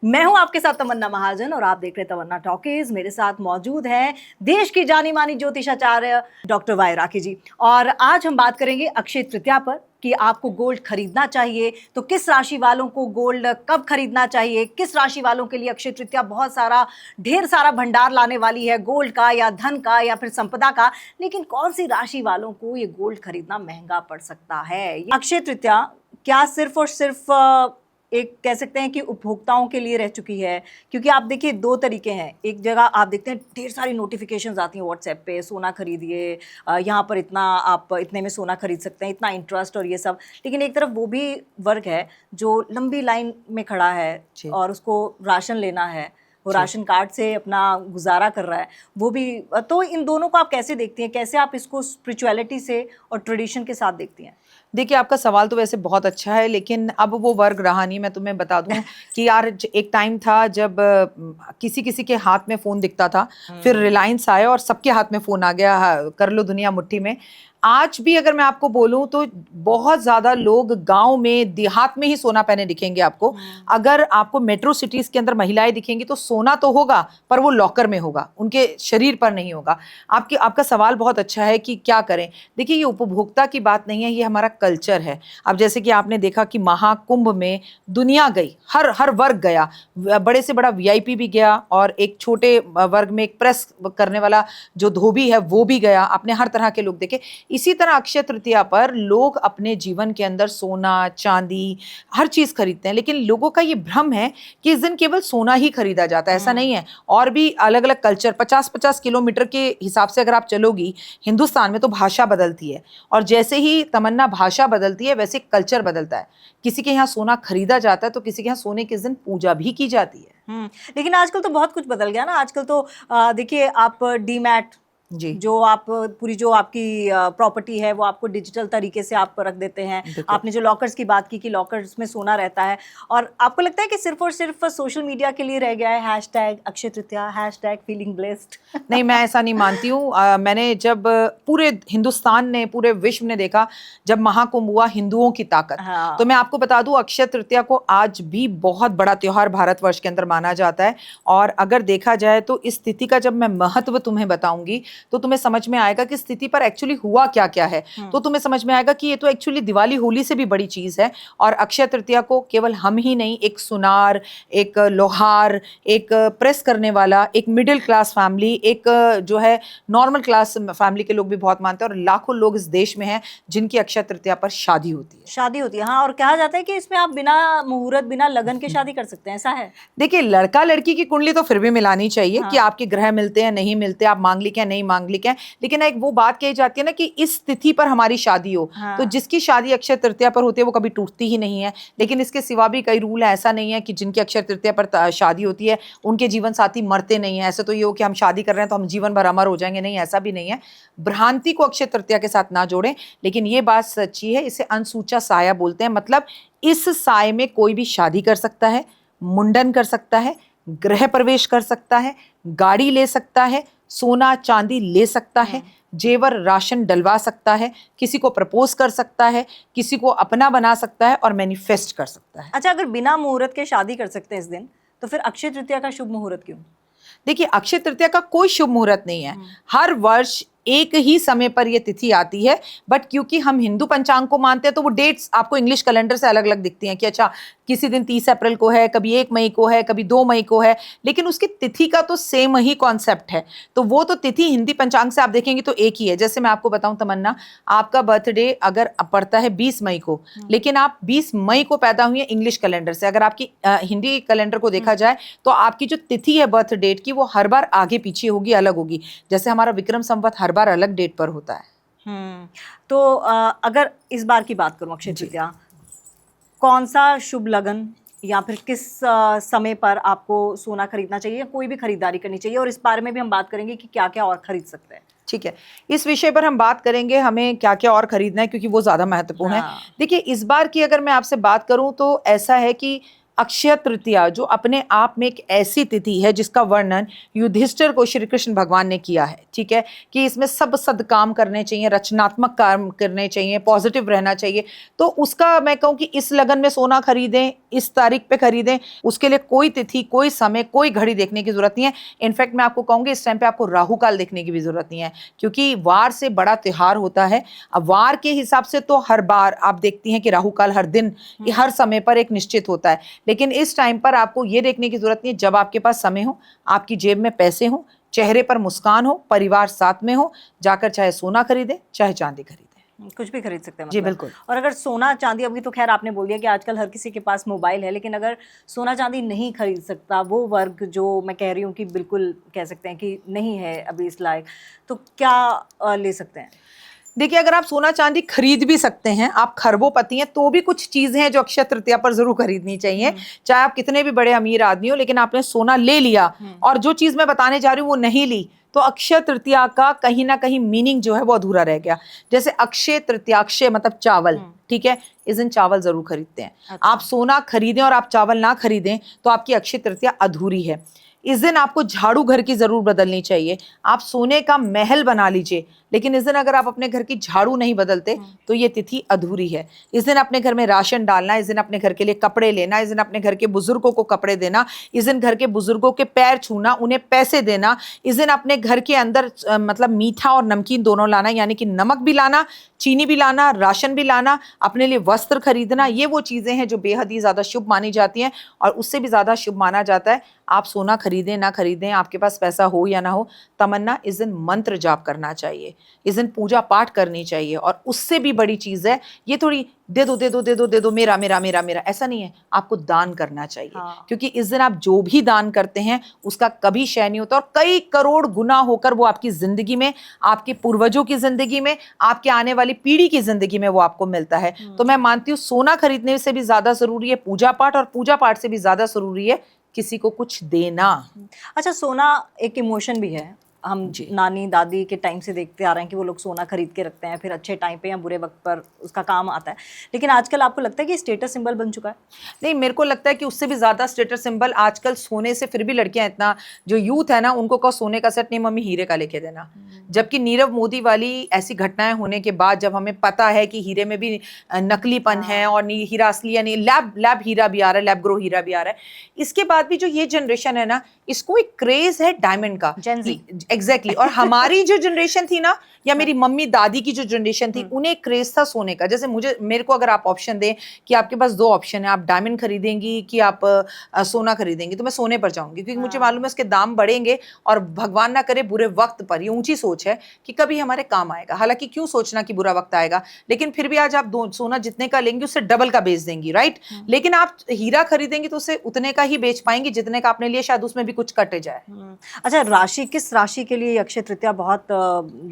मैं हूं आपके साथ तमन्ना महाजन और आप देख रहे हैं तमन्ना टॉकीज। मेरे साथ मौजूद हैं देश की जानी मानी ज्योतिषाचार्य डॉक्टर वाई राखी जी। और आज हम बात करेंगे अक्षय तृतीया पर कि आपको गोल्ड खरीदना चाहिए तो किस राशि वालों को गोल्ड कब खरीदना चाहिए, किस राशि वालों के लिए अक्षय तृतीया बहुत सारा ढेर सारा भंडार लाने वाली है, गोल्ड का या धन का या फिर संपदा का। लेकिन कौन सी राशि वालों को ये गोल्ड खरीदना महंगा पड़ सकता है। अक्षय तृतीया क्या सिर्फ और सिर्फ एक कह सकते हैं कि उपभोक्ताओं के लिए रह चुकी है? क्योंकि आप देखिए दो तरीके हैं। एक जगह आप देखते हैं ढेर सारी नोटिफिकेशंस आती हैं व्हाट्सएप पे, सोना खरीदिए, यहाँ पर इतना, आप इतने में सोना खरीद सकते हैं, इतना इंटरेस्ट और ये सब। लेकिन एक तरफ वो भी वर्ग है जो लंबी लाइन में खड़ा है और उसको राशन लेना है, वो राशन कार्ड से अपना गुजारा कर रहा है, वो भी। तो इन दोनों को आप कैसे देखती हैं? कैसे आप इसको स्पिरिचुअलिटी से और ट्रेडिशन के साथ देखती हैं? देखिए, आपका सवाल तो वैसे बहुत अच्छा है, लेकिन अब वो वर्ग रहा नहीं। मैं तुम्हें बता दूं कि यार एक टाइम था जब किसी किसी के हाथ में फ़ोन दिखता था, फिर रिलायंस आया और सबके हाथ में फ़ोन आ गया, कर लो दुनिया मुट्ठी में। आज भी अगर मैं आपको बोलूं तो बहुत ज़्यादा लोग गांव में, देहात में ही सोना पहने दिखेंगे आपको। अगर आपको मेट्रो सिटीज़ के अंदर महिलाएं दिखेंगी तो सोना तो होगा, पर वो लॉकर में होगा, उनके शरीर पर नहीं होगा। आपका सवाल बहुत अच्छा है कि क्या करें। देखिए, ये उपभोक्ता की बात नहीं है, ये हमारा कल्चर है। अब जैसे कि आपने देखा कि महाकुंभ में दुनिया गई, हर वर्ग गया, बड़े से बड़ा वीआईपी भी गया और एक छोटे वर्ग में एक प्रेस करने वाला जो धोबी है वो भी गया। आपने हर तरह के लोग देखे। इसी तरह अक्षय तृतीया पर लोग अपने जीवन के अंदर सोना चांदी हर चीज खरीदते हैं, लेकिन लोगों का ये भ्रम है कि इस दिन केवल सोना ही खरीदा जाता है। ऐसा नहीं है, और भी अलग अलग कल्चर, 50-50 किलोमीटर के हिसाब से अगर आप चलोगी हिंदुस्तान में तो भाषा बदलती है, और जैसे ही तमन्ना भाषा बदलती है वैसे कल्चर बदलता है। किसी के यहाँ सोना खरीदा जाता है तो किसी के यहाँ सोने के दिन पूजा भी की जाती है। लेकिन आजकल तो बहुत कुछ बदल गया ना। आजकल तो देखिए, आप डीमैट जी, जो आप पूरी जो आपकी प्रॉपर्टी है वो आपको डिजिटल तरीके से आप रख देते हैं। आपने जो लॉकर्स की बात की कि लॉकर्स में सोना रहता है, और आपको लगता है कि सिर्फ और सिर्फ सोशल मीडिया के लिए रह गया है hashtag Akshaya Tritiya, hashtag feeling blessed? नहीं, मैं ऐसा नहीं मानती हूँ। मैंने जब पूरे हिंदुस्तान ने, पूरे विश्व ने देखा जब महाकुंभ हुआ हिंदुओं की ताकत, तो मैं आपको बता दूं अक्षय तृतीया को आज भी बहुत बड़ा त्योहार भारतवर्ष के अंदर माना जाता है। और अगर देखा जाए तो इस तिथि का जब मैं महत्व तुम्हें बताऊंगी तो तुम्हें समझ में आएगा कि इस तिथि पर एक्चुअली हुआ क्या क्या है। तो तुम्हें समझ में आएगा कि ये तो एक्चुअली दिवाली होली से भी बड़ी चीज है। और अक्षय तृतीया को केवल हम ही नहीं, एक सुनार, एक लोहार, एक प्रेस करने वाला, एक मिडिल क्लास फैमिली, एक जो है नॉर्मल क्लास फैमिली के लोग भी बहुत मानते हैं। और लाखों लोग इस देश में हैं जिनकी अक्षय तृतीया पर शादी होती है। हाँ, और कहा जाता है कि इसमें आप बिना मुहूर्त, बिना लगन के शादी कर सकते हैं। ऐसा है? देखिए, लड़का लड़की की कुंडली तो फिर भी मिलानी चाहिए कि आपके ग्रह मिलते हैं नहीं मिलते, आप मांगलिक हैं नहीं मांगलिक हैं, लेकिन एक वो बात कही जाती है ना कि इस तिथि पर हमारी शादी हो। तो जिसकी शादी अक्षय तृतीया पर होती है वो कभी टूटती ही नहीं है। लेकिन इसके सिवा भी कई रूल है। ऐसा नहीं है कि जिनकी अक्षय तृतीया पर शादी होती है उनके जीवन साथी मरते नहीं है। ऐसे तो ये हो कि हम शादी कर रहे हैं तो हम जीवन भर अमर हो जाएंगे, नहीं, ऐसा भी नहीं है। भ्रांति को अक्षय तृतीया के साथ ना जोड़ें। लेकिन ये बात सच्ची है, इसे अनसूचा साया बोलते हैं। मतलब इस साय में कोई भी शादी कर सकता है, मुंडन कर सकता है, गृह प्रवेश कर सकता है, गाड़ी ले सकता है, सोना चांदी ले सकता है, जेवर राशन डलवा सकता है, किसी को प्रपोज कर सकता है, किसी को अपना बना सकता है और मैनिफेस्ट कर सकता है। अच्छा, अगर बिना मुहूर्त के शादी कर सकते हैं इस दिन, तो फिर अक्षय तृतीया का शुभ मुहूर्त क्यों? देखिए, अक्षय तृतीया का कोई शुभ मुहूर्त नहीं है। हर वर्ष एक ही समय पर यह तिथि आती है, बट क्योंकि हम हिंदू पंचांग को मानते हैं तो वो डेट्स आपको इंग्लिश कैलेंडर से अलग अलग दिखती हैं कि अच्छा किसी दिन 30 अप्रैल को है, कभी 1 मई को है, कभी 2 मई को है, लेकिन उसकी तिथि का तो सेम ही कॉन्सेप्ट है। तो वो तो तिथि हिंदी पंचांग से आप देखेंगे तो एक ही है। जैसे मैं आपको बताऊं तमन्ना, आपका बर्थडे अगर पड़ता है 20 मई को, लेकिन आप 20 मई को पैदा हुई है इंग्लिश कैलेंडर से, अगर आपकी हिंदी कैलेंडर को देखा जाए तो आपकी जो तिथि है बर्थ डेट की वो हर बार आगे पीछे होगी, अलग होगी। जैसे हमारा विक्रम संवत हर बार अलग डेट पर होता है। तो अगर इस बार की बात करूं अक्षय तृतीया, कौन सा शुभ लगन या फिर किस समय पर आपको सोना खरीदना चाहिए, कोई भी खरीदारी करनी चाहिए? और इस बारे में भी हम बात करेंगे कि क्या क्या और खरीद सकते हैं। ठीक है, इस विषय पर हम बात करेंगे, हमें क्या क्या और खरीदना है, क्योंकि वो ज्यादा महत्वपूर्ण है। देखिए, इस बार की अगर मैं आपसे बात करूं तो ऐसा है कि अक्षय तृतीया जो अपने आप में एक ऐसी तिथि है जिसका वर्णन युधिष्ठिर को श्री कृष्ण भगवान ने किया है, ठीक है, कि इसमें सब सद काम करने चाहिए, रचनात्मक काम करने चाहिए, पॉजिटिव रहना चाहिए। तो उसका मैं कहूँ कि इस लगन में सोना खरीदें, इस तारीख पे खरीदें, उसके लिए कोई तिथि, कोई समय, कोई घड़ी देखने की जरूरत नहीं है। इनफैक्ट मैं आपको कहूँगी इस टाइम पे आपको राहु काल देखने की भी जरूरत नहीं है, क्योंकि वार से बड़ा त्योहार होता है। अब वार के हिसाब से तो हर बार आप देखती हैं कि राहु काल हर दिन हर समय पर एक निश्चित होता है, लेकिन इस टाइम पर आपको ये देखने की जरूरत नहीं है, जब आपके पास समय हो, आपकी जेब में पैसे हो, चेहरे पर मुस्कान हो, परिवार साथ में हो, जाकर चाहे सोना खरीदे चाहे चांदी खरीदे, कुछ भी खरीद सकते हैं जी मतलब। बिल्कुल। और अगर सोना चांदी, अभी तो खैर आपने बोल दिया कि आजकल हर किसी के पास मोबाइल है, लेकिन अगर सोना चांदी नहीं खरीद सकता वो वर्ग, जो मैं कह रही हूँ कि बिल्कुल कह सकते हैं कि नहीं है अभी इस लायक, तो क्या ले सकते हैं? देखिए, अगर आप सोना चांदी खरीद भी सकते हैं, आप खरबोपति हैं, तो भी कुछ चीजें हैं जो अक्षय तृतीया पर जरूर खरीदनी चाहिए। चाहे आप कितने भी बड़े अमीर आदमी हो, लेकिन आपने सोना ले लिया और जो चीज मैं बताने जा रही हूँ वो नहीं ली, तो अक्षय तृतीया का कहीं ना कहीं मीनिंग जो है वो अधूरा रह गया। जैसे अक्षय तृतीया, अक्षय मतलब चावल, ठीक है, इस दिन चावल जरूर खरीदते हैं। अच्छा। आप सोना खरीदें और आप चावल ना खरीदें तो आपकी अक्षय तृतीया अधूरी है। इस दिन आपको झाड़ू घर की जरूर बदलनी चाहिए। आप सोने का महल बना लीजिए, लेकिन इस दिन अगर आप अपने घर की झाड़ू नहीं बदलते तो ये तिथि अधूरी है। इस दिन अपने घर में राशन डालना, इस दिन अपने घर के लिए कपड़े लेना, इस दिन अपने घर के बुजुर्गों को कपड़े देना, इस दिन घर के बुजुर्गों के पैर छूना, उन्हें पैसे देना, इस दिन अपने घर के अंदर मतलब मीठा और नमकीन दोनों लाना, यानी कि नमक भी लाना, चीनी भी लाना, राशन भी लाना, अपने लिए वस्त्र खरीदना, ये वो चीजें हैं जो बेहद ही ज्यादा शुभ मानी जाती हैं। और उससे भी ज्यादा शुभ माना जाता है, आप सोना खरीदें ना खरीदें, आपके पास पैसा हो या ना हो, तमन्ना इस दिन मंत्र जाप करना चाहिए, इस दिन पूजा पाठ करनी चाहिए। और उससे भी बड़ी चीज है, ये थोड़ी दे दो दे दो दे दो दे दो, मेरा मेरा मेरा मेरा, ऐसा नहीं है, आपको दान करना चाहिए। हाँ। क्योंकि इस दिन आप जो भी दान करते हैं उसका कभी क्षय नहीं होता, और कई करोड़ गुना होकर वो आपकी जिंदगी में, आपके पूर्वजों की जिंदगी में, आपके आने वाली पीढ़ी की जिंदगी में वो आपको मिलता है। तो मैं मानती हूँ सोना खरीदने से भी ज्यादा जरूरी है पूजा पाठ, और पूजा पाठ से भी ज्यादा जरूरी है किसी को कुछ देना। अच्छा, सोना एक इमोशन भी है। हम नानी दादी के टाइम से देखते आ रहे हैं कि वो लोग सोना खरीद के रखते हैं, फिर अच्छे टाइम पे या बुरे वक्त पर उसका काम आता है। लेकिन आजकल आपको लगता है कि स्टेटस सिंबल बन चुका है? नहीं, मेरे को लगता है कि उससे भी ज्यादा स्टेटस सिंबल आजकल सोने से, फिर भी लड़कियां इतना, जो यूथ है ना, उनको कहो सोने का सेट नहीं, मम्मी हीरे का लेके देना। जबकि नीरव मोदी वाली ऐसी घटनाएं होने के बाद, जब हमें पता है कि हीरे में भी नकलीपन है और हीरा असली यानी लैब हीरा भी आ रहा है, लैब ग्रो हीरा भी आ रहा है, इसके बाद भी जो ये जनरेशन है ना, इसको एक क्रेज है डायमंड का, Gen Z। एग्जैक्टली। और हमारी जो जनरेशन थी ना, या मेरी मम्मी दादी की जो जनरेशन थी, उन्हें क्रेज था सोने का। जैसे मेरे को अगर आप ऑप्शन दें कि आपके पास दो ऑप्शन है, आप डायमंड खरीदेंगी कि आप सोना खरीदेंगी, तो मैं सोने पर जाऊंगी, क्योंकि मुझे मालूम है उसके दाम बढ़ेंगे, और भगवान ना करे बुरे वक्त पर, ये ऊंची सोच है कि कभी हमारे काम आएगा। हालांकि क्यों सोचना कि बुरा वक्त आएगा, लेकिन फिर भी आज आप सोना जितने का लेंगे उससे डबल का बेच देंगी, राइट। लेकिन आप हीरा खरीदेंगी तो उसे उतने का ही बेच पाएंगी जितने का आपने लिया, शायद उसमें भी कुछ कटे जाए। अच्छा, राशि, किस राशि के लिए अक्षय तृतीया बहुत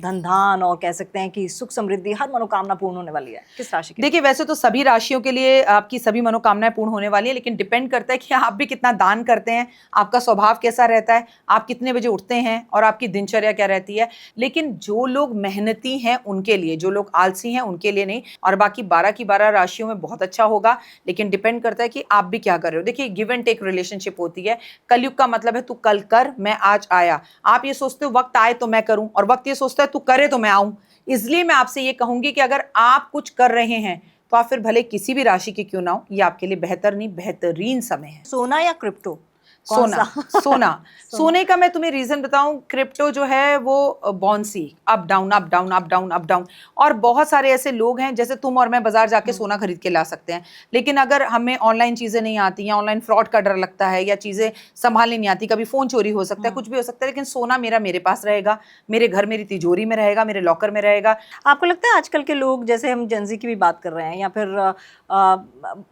धन धान और कह सकते हैं कि सुख समृद्धि, हर मनोकामना पूर्ण होने वाली है, किस राशि के लिए? देखिए, वैसे तो सभी राशियों के लिए आपकी सभी मनोकामनाएं पूर्ण होने वाली है, लेकिन डिपेंड करता है कि आप भी कितना दान करते हैं, आपका स्वभाव कैसा रहता है, आप कितने बजे उठते हैं और आपकी दिनचर्या क्या रहती है। लेकिन जो लोग मेहनती हैं उनके लिए, जो लोग आलसी हैं उनके लिए नहीं। और बाकी 12 की 12 राशियों में बहुत अच्छा होगा, लेकिन डिपेंड करता है कि आप भी क्या कर रहे हो। देखिए, गिव एंड टेक रिलेशनशिप होती है। कलयुग का मतलब है तू कल कर, मैं आज आया। आप ये सोचते हो वक्त आए तो मैं करूं, और वक्त ये सोचता है तू करे तो मैं आऊं। इसलिए मैं आपसे ये कहूंगी कि अगर आप कुछ कर रहे हैं तो आप फिर भले किसी भी राशि के क्यों ना हो, ये आपके लिए बेहतर नहीं बेहतरीन समय है। सोना या क्रिप्टो? सोना सोना सोने का मैं तुम्हें रीजन बताऊं, क्रिप्टो जो है वो Bansi, up down up down up down up down. और बहुत सारे ऐसे लोग हैं, जैसे तुम और मैं बाजार जाके सोना खरीद के ला सकते हैं, लेकिन अगर हमें ऑनलाइन चीजें नहीं आती हैं, ऑनलाइन फ्रॉड का डर लगता है, या चीजें संभालने नहीं आती, कभी फोन चोरी हो सकता है, कुछ भी हो सकता है, लेकिन सोना मेरे पास रहेगा, मेरे घर, मेरी तिजोरी में रहेगा, मेरे लॉकर में रहेगा। आपको लगता है आजकल के लोग, जैसे हम जेनजी की भी बात कर रहे हैं, या फिर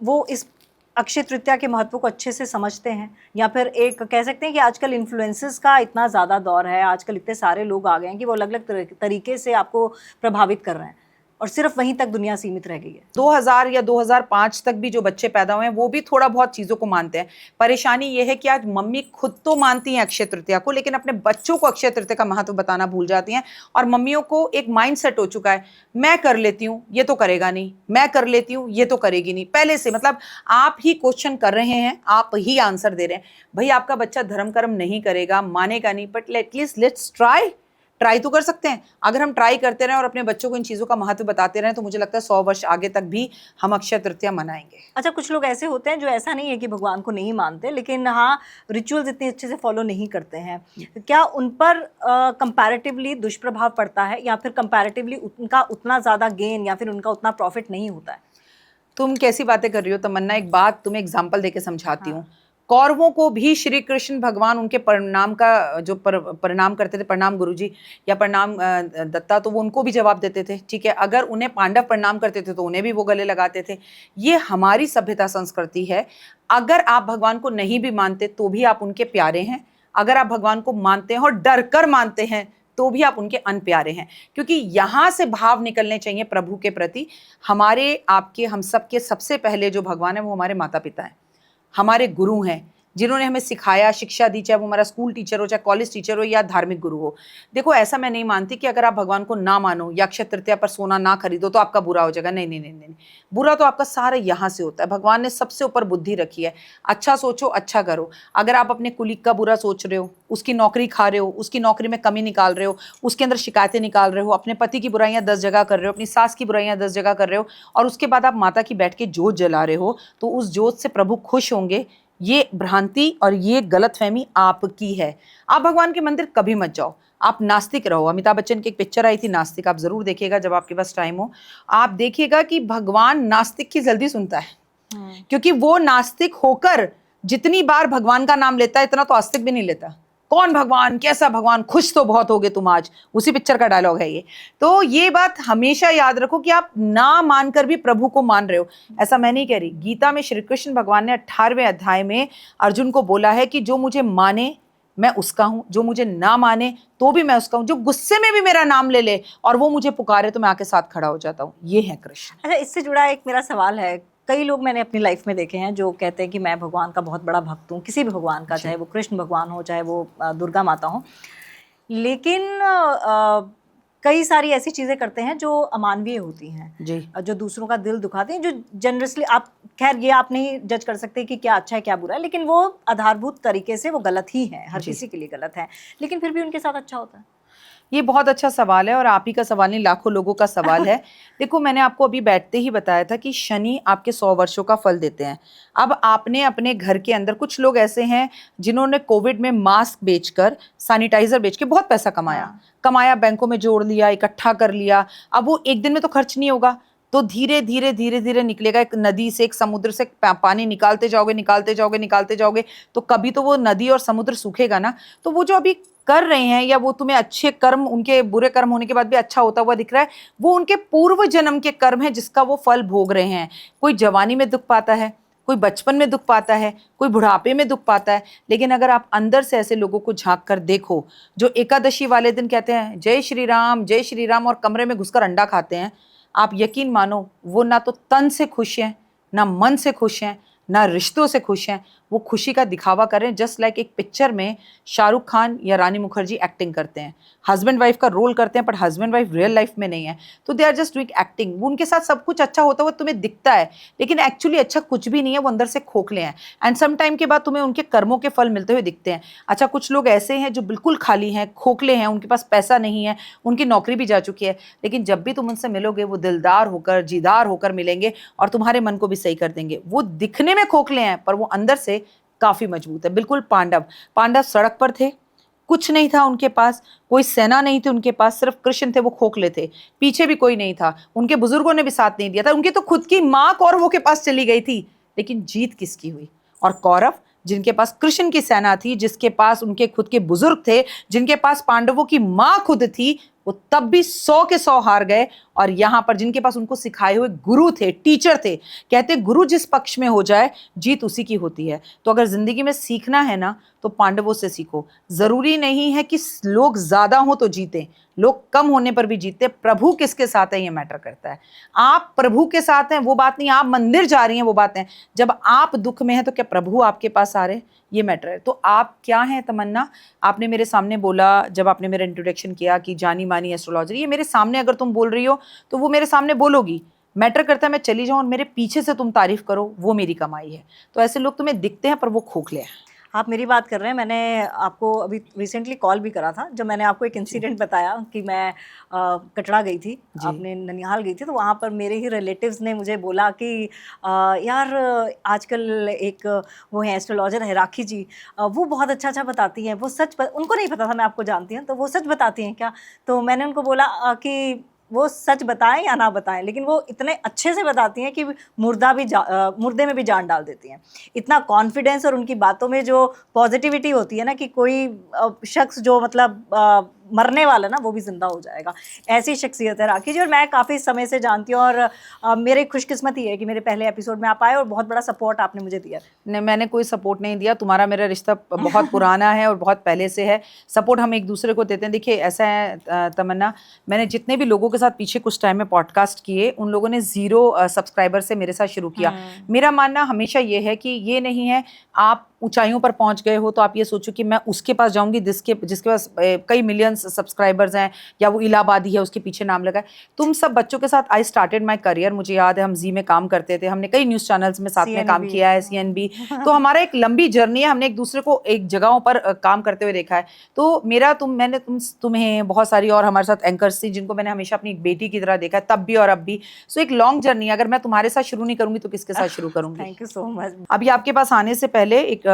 वो इस अक्षय तृतीया के महत्व को अच्छे से समझते हैं, या फिर एक कह सकते हैं कि आजकल इन्फ्लुएंसर्स का इतना ज़्यादा दौर है, आजकल इतने सारे लोग आ गए हैं कि वो अलग अलग तरीके से आपको प्रभावित कर रहे हैं, और सिर्फ वहीं तक दुनिया सीमित रह गई है। 2000 या 2005 तक भी जो बच्चे पैदा हुए हैं वो भी थोड़ा बहुत चीज़ों को मानते हैं। परेशानी ये है कि आज मम्मी खुद तो मानती हैं अक्षय तृतीया को, लेकिन अपने बच्चों को अक्षय तृतीया का महत्व बताना भूल जाती हैं। और मम्मियों को एक माइंड सेट हो चुका है, मैं कर लेती हूँ ये तो करेगा नहीं, मैं कर लेती हूँ ये तो करेगी नहीं। पहले से मतलब आप ही क्वेश्चन कर रहे हैं, आप ही आंसर दे रहे हैं। भाई आपका बच्चा धर्म कर्म नहीं करेगा, मानेगा नहीं, बट एटलीस्ट लेट्स ट्राई तो कर सकते हैं। अगर हम ट्राई करते रहें और अपने बच्चों को इन चीज़ों का महत्व बताते रहें तो मुझे लगता है 100 वर्ष आगे तक भी हम अक्षय तृतीया मनाएंगे। अच्छा, कुछ लोग ऐसे होते हैं जो ऐसा नहीं है कि भगवान को नहीं मानते, लेकिन हाँ रिचुअल्स इतने अच्छे से फॉलो नहीं करते हैं। क्या उन पर कंपैरेटिवली दुष्प्रभाव पड़ता है, या फिर कंपैरेटिवली उनका उतना ज़्यादा गेन या फिर उनका उतना प्रॉफिट नहीं होता है? तुम कैसी बातें कर रही हो तमन्ना, एक बात तुम्हें एग्जाम्पल देके समझाती हूँ। कौरवों को भी श्री कृष्ण भगवान उनके प्रणाम का जो प्रणाम करते थे, प्रणाम गुरुजी या प्रणाम दत्ता, तो वो उनको भी जवाब देते थे, ठीक है। अगर उन्हें पांडव प्रणाम करते थे तो उन्हें भी वो गले लगाते थे। ये हमारी सभ्यता संस्कृति है। अगर आप भगवान को नहीं भी मानते तो भी आप उनके प्यारे हैं। अगर आप भगवान को मानते हैं और डर कर मानते हैं तो भी आप उनके अनप्यारे हैं, क्योंकि यहाँ से भाव निकलने चाहिए प्रभु के प्रति। हमारे आपके हम सबके सबसे पहले जो भगवान है वो हमारे माता पिता हैं, हमारे गुरु हैं, जिन्होंने हमें सिखाया, शिक्षा दी, चाहे वो हमारा स्कूल टीचर हो, चाहे कॉलेज टीचर हो या धार्मिक गुरु हो। देखो ऐसा मैं नहीं मानती कि अगर आप भगवान को ना मानो या अक्षय तृतीया पर सोना ना खरीदो तो आपका बुरा हो जाएगा। नहीं नहीं नहीं नहीं, बुरा तो आपका सारा यहाँ से होता है। भगवान ने सबसे ऊपर बुद्धि रखी है, अच्छा सोचो, अच्छा करो। अगर आप अपने कुलीग का बुरा सोच रहे हो, उसकी नौकरी खा रहे हो, उसकी नौकरी में कमी निकाल रहे हो, उसके अंदर शिकायतें निकाल रहे हो, अपने पति की बुराइयां 10 जगह कर रहे हो, अपनी सास की बुराइयां 10 जगह कर रहे हो, और उसके बाद आप माता की बैठ के जोत जला रहे हो, तो उस जोत से प्रभु खुश होंगे। ये भ्रांति और ये गलतफहमी आपकी है। आप भगवान के मंदिर कभी मत जाओ, आप नास्तिक रहो। अमिताभ बच्चन की एक पिक्चर आई थी नास्तिक, आप जरूर देखिएगा जब आपके पास टाइम हो। आप देखिएगा कि भगवान नास्तिक की जल्दी सुनता है, क्योंकि वो नास्तिक होकर जितनी बार भगवान का नाम लेता है इतना तो आस्तिक भी नहीं लेता। कौन भगवान, कैसा भगवान, खुश तो बहुत होगे तुम आज, उसी पिक्चर का डायलॉग है ये। तो ये बात हमेशा याद रखो कि आप ना मानकर भी प्रभु को मान रहे हो। ऐसा मैं नहीं कह रही, गीता में श्री कृष्ण भगवान ने 18वें अध्याय में अर्जुन को बोला है कि जो मुझे माने मैं उसका हूं, जो मुझे ना माने तो भी मैं उसका हूं, जो गुस्से में भी मेरा नाम ले ले और वो मुझे पुकारे तो मैं आके साथ खड़ा हो जाता हूँ। ये है कृष्ण। अच्छा, इससे जुड़ा एक मेरा सवाल है। कई लोग मैंने अपनी लाइफ में देखे हैं जो कहते हैं कि मैं भगवान का बहुत बड़ा भक्त हूँ, किसी भी भगवान का, चाहे वो कृष्ण भगवान हो, चाहे वो दुर्गा माता हो, लेकिन कई सारी ऐसी चीज़ें करते हैं जो अमानवीय होती हैं जी, जो दूसरों का दिल दुखाते हैं, जो जनरसली आप, खैर ये आप नहीं जज कर सकते कि क्या अच्छा है क्या बुरा है, लेकिन वो आधारभूत तरीके से वो गलत ही है, हर किसी के लिए गलत है, लेकिन फिर भी उनके साथ अच्छा होता है। ये बहुत अच्छा सवाल है और आप ही का सवाल नहीं, लाखों लोगों का सवाल है। देखो मैंने आपको अभी बैठते ही बताया था कि शनि आपके 100 वर्षों का फल देते हैं। अब आपने अपने घर के अंदर, कुछ लोग ऐसे हैं जिन्होंने कोविड में मास्क बेचकर, सैनिटाइजर बेच के बहुत पैसा कमाया, बैंकों में जोड़ लिया, इकट्ठा कर लिया। अब वो एक दिन में तो खर्च नहीं होगा, तो धीरे धीरे धीरे धीरे निकलेगा। एक नदी से, एक समुद्र से पानी निकालते जाओगे तो कभी तो वो नदी और समुद्र सूखेगा ना। तो वो जो अभी कर रहे हैं, या वो तुम्हें अच्छे कर्म, उनके बुरे कर्म होने के बाद भी अच्छा होता हुआ दिख रहा है, वो उनके पूर्व जन्म के कर्म है जिसका वो फल भोग रहे हैं। कोई जवानी में दुख पाता है, कोई बचपन में दुख पाता है, कोई बुढ़ापे में दुख पाता है। लेकिन अगर आप अंदर से ऐसे लोगों को झांक कर देखो जो एकादशी वाले दिन कहते हैं जय श्री राम और कमरे में घुसकर अंडा खाते हैं, आप यकीन मानो वो ना तो तन से खुश हैं, ना मन से खुश हैं, ना रिश्तों से खुश हैं। वो खुशी का दिखावा करें, जस्ट लाइक एक पिक्चर में शाहरुख खान या रानी मुखर्जी एक्टिंग करते हैं, हस्बैंड वाइफ का रोल करते हैं, पर हस्बैंड वाइफ रियल लाइफ में नहीं है, तो they are just doing acting. उनके साथ सब कुछ अच्छा होता हुआ तुम्हें दिखता है, लेकिन एक्चुअली अच्छा कुछ भी नहीं है, वो अंदर से खोखले हैं। एंड सम टाइम के बाद तुम्हें उनके कर्मों के फल मिलते हुए दिखते हैं। अच्छा, कुछ लोग ऐसे हैं जो बिल्कुल खाली हैं, खोखले हैं, उनके पास पैसा नहीं है, उनकी नौकरी भी जा चुकी है, लेकिन जब भी तुम उनसे मिलोगे वो दिलदार होकर, जीदार होकर मिलेंगे और तुम्हारे मन को भी सही कर देंगे। वो दिखने में खोखले हैं पर वो अंदर से काफी मजबूत है। बिल्कुल पांडव सड़क पर थे, कुछ नहीं था उनके पास, कोई सेना नहीं थी उनके पास, सिर्फ कृष्ण थे, वो खोखले थे, पीछे भी कोई नहीं था, उनके बुजुर्गों ने भी साथ नहीं दिया था, उनकी तो खुद की माँ कौरवों के पास चली गई थी, लेकिन जीत किसकी हुई? और कौरव जिनके पास कृष्ण की सेना थी, जिसके पास उनके खुद के बुजुर्ग थे, जिनके पास पांडवों की माँ खुद थी, वो तब भी 100 के 100 हार गए और यहाँ पर जिनके पास उनको सिखाए हुए गुरु थे, टीचर थे, कहते गुरु जिस पक्ष में हो जाए जीत उसी की होती है। तो अगर जिंदगी में सीखना है ना तो पांडवों से सीखो। जरूरी नहीं है कि लोग ज्यादा हो तो जीते, लोग कम होने पर भी जीते। प्रभु किसके साथ है ये मैटर करता है। आप प्रभु के साथ हैं वो बात नहीं, आप मंदिर जा रही हैं वो बात है। जब आप दुख में हैं तो क्या प्रभु आपके पास आ रहे हैं, ये मैटर है। तो आप क्या हैं तमन्ना, आपने मेरे सामने बोला जब आपने मेरा इंट्रोडक्शन किया कि जानी मानी एस्ट्रोलॉजर, ये मेरे सामने अगर तुम बोल रही हो तो वो मेरे सामने बोलोगी, मैटर करता है मैं चली जाऊं और मेरे पीछे से तुम तारीफ करो, वो मेरी कमाई है। तो ऐसे लोग तुम्हें दिखते हैं पर वो खोखले हैं। आप मेरी बात कर रहे हैं। मैंने आपको अभी रिसेंटली कॉल भी करा था जब मैंने आपको एक इंसिडेंट बताया कि मैं कटरा गई थी, आपने ननिहाल गई थी, तो वहाँ पर मेरे ही रिलेटिव्स ने मुझे बोला कि यार आजकल एक वो है एस्ट्रोलॉजर है राखी जी, वो बहुत अच्छा बताती हैं, वो उनको नहीं पता था मैं आपको जानती हूँ, तो वो सच बताती हैं क्या? तो मैंने उनको बोला कि वो सच बताएं या ना बताएं, लेकिन वो इतने अच्छे से बताती हैं कि मुर्दे में भी जान डाल देती हैं। इतना कॉन्फिडेंस और उनकी बातों में जो पॉजिटिविटी होती है ना कि कोई शख्स जो मतलब मरने वाला ना वो भी जिंदा हो जाएगा, ऐसी शख्सियत है राखी जी। और मैं काफ़ी समय से जानती हूँ और मेरी खुशकिस्मती है कि मेरे पहले एपिसोड में आप आए और बहुत बड़ा सपोर्ट आपने मुझे दिया। नहीं, मैंने कोई सपोर्ट नहीं दिया, तुम्हारा मेरा रिश्ता बहुत पुराना है और बहुत पहले से है। सपोर्ट हम एक दूसरे को देते हैं। देखिए ऐसा है तमन्ना, मैंने जितने भी लोगों के साथ पीछे कुछ टाइम में पॉडकास्ट किए उन लोगों ने 0 सब्सक्राइबर से मेरे साथ शुरू किया। मेरा मानना हमेशा ये है कि ये नहीं है आप ऊंचाइयों पर पहुंच गए हो तो आप ये सोचो कि मैं उसके पास जाऊंगी जिसके पास कई मिलियंस सब्सक्राइबर्स हैं या वो इलाहाबादी है उसके पीछे नाम लगा है। तुम सब बच्चों के साथ आई स्टार्टेड माय करियर, मुझे याद है हम जी में काम करते थे, हमने कई न्यूज़ चैनल्स में साथ में काम किया है, CNB। तो हमारा एक लंबी जर्नी है, हमने एक दूसरे को एक जगहों पर काम करते हुए देखा है। तो मेरा तुम्हें बहुत सारी और हमारे साथ एंकर्स थी जिनको मैंने हमेशा अपनी एक बेटी की तरह देखा है, तब भी और अब भी। सो एक लॉन्ग जर्नी, अगर मैं तुम्हारे साथ शुरू नहीं करूंगी तो किसके साथ शुरू करूंगी। Thank you so much. अभी आपके पास आने से पहले एक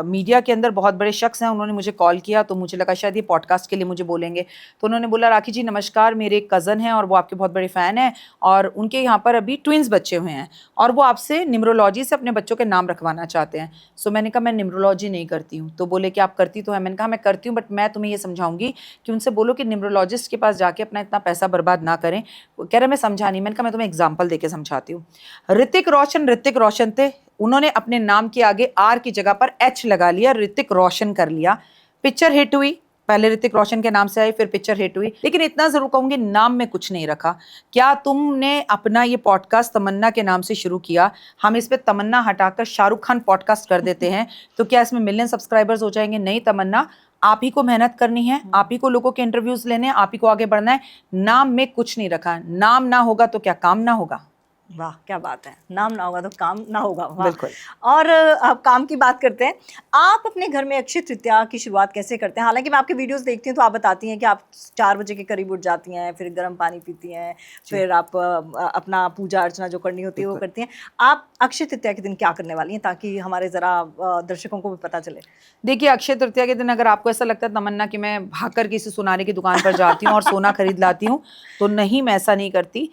मीडिया के अंदर बहुत बड़े शख्स हैं, उन्होंने मुझे कॉल किया तो मुझे लगा शायद ये पॉडकास्ट के लिए मुझे बोलेंगे। तो उन्होंने बोला राखी जी नमस्कार, मेरे एक कज़न हैं और वो आपके बहुत बड़े फ़ैन हैं और उनके यहाँ पर अभी ट्विंस बच्चे हुए हैं और वो आपसे न्यूमरोलॉजी से अपने बच्चों के नाम रखवाना चाहते हैं। सो मैंने कहा मैं न्यूमरोलॉजी नहीं करती हूँ। तो बोले कि आप करती तो है। मैंने कहा मैं करती हूँ बट मैं तुम्हें ये समझाऊंगी कि उनसे बोलो कि न्यूमरोलॉजिस्ट के पास जाके अपना इतना पैसा बर्बाद ना करें। कह रहे मैं समझा नहीं। मैंने कहा मैं तुम्हें एग्जाम्पल देके समझाती हूँ। ऋतिक रोशन थे, उन्होंने अपने नाम के आगे R की जगह पर H लगा लिया, ऋतिक रोशन कर लिया। पिक्चर हिट हुई, पहले ऋतिक रोशन के नाम से आई फिर पिक्चर हिट हुई, लेकिन इतना जरूर कहूंगी नाम में कुछ नहीं रखा। क्या तुमने अपना ये पॉडकास्ट तमन्ना के नाम से शुरू किया, हम इस पे तमन्ना हटाकर शाहरुख खान पॉडकास्ट कर देते हैं तो क्या इसमें मिलियन सब्सक्राइबर्स हो जाएंगे? नहीं तमन्ना, आप ही को मेहनत करनी है, आप ही को लोगों के इंटरव्यूज लेने हैं, आप ही को आगे बढ़ना है। नाम में कुछ नहीं रखा। नाम ना होगा तो क्या काम ना होगा? वाह क्या बात है, नाम ना होगा तो काम ना होगा। बिल्कुल। और अब काम की बात करते हैं। आप अपने घर में अक्षय तृतीया की शुरुआत कैसे करते हैं? हालांकि मैं आपके वीडियोस देखती हूँ तो आप बताती हैं कि आप 4 बजे के करीब उठ जाती हैं, फिर गर्म पानी पीती हैं, फिर आप अपना पूजा अर्चना जो करनी होती है वो करती हैं। आप अक्षय तृतीया के दिन क्या करने वाली हैं ताकि हमारे ज़रा दर्शकों को भी पता चले? देखिए अक्षय तृतीया के दिन अगर आपको ऐसा लगता है तमन्ना कि मैं भागकर किसी सुनारे की दुकान पर जाती हूँ और सोना खरीद लाती हूँ, तो नहीं, मैं ऐसा नहीं करती।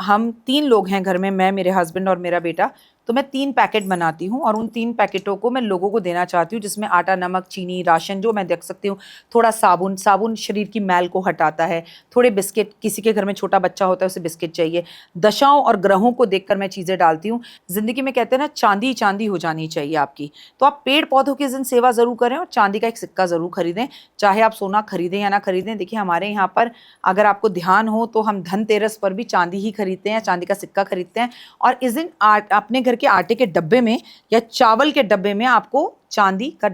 हम 3 लोग हैं घर में, मैं, मेरे हस्बैंड और मेरा बेटा। तो मैं 3 पैकेट बनाती हूँ और उन 3 पैकेटों को मैं लोगों को देना चाहती हूँ, जिसमें आटा, नमक, चीनी, राशन जो मैं देख सकती हूँ, थोड़ा साबुन शरीर की मैल को हटाता है, थोड़े बिस्किट, किसी के घर में छोटा बच्चा होता है उसे बिस्किट चाहिए। दशाओं और ग्रहों को देखकर मैं चीज़ें डालती हूँ। जिंदगी में कहते हैं ना चांदी चांदी हो जानी चाहिए आपकी, तो आप पेड़ पौधों की दिन सेवा ज़रूर करें और चांदी का एक सिक्का ज़रूर खरीदें, चाहे आप सोना खरीदें या ना खरीदें। देखिए हमारे यहाँ पर अगर आपको ध्यान हो तो हम धनतेरस पर भी चांदी ही खरीदते हैं, चांदी का सिक्का खरीदते हैं। और इस दिन अपने घर के आटे के डब्बे में या चावल के डब्बे में आपको चांदी का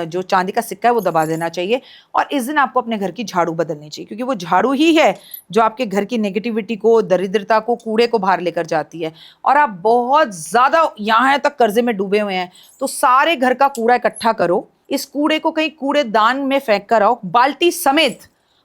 जो चांदी का सिक्का है वो दबा देना चाहिए। और इस दिन आपको अपने घर की झाड़ू बदलनी चाहिए, क्योंकि वो झाड़ू ही है जो आपके घर की नेगेटिविटी को, दरिद्रता को, कूड़े को बाहर लेकर जाती है। और आप बहुत ज़्यादा यहाँ तक कर्जे में डूबे हुए हैं तो सारे घर का कूड़ा इकट्ठा करो, इस कूड़े को कहीं कूड़ेदान में फेंक कर आओ बाल्टी समेत,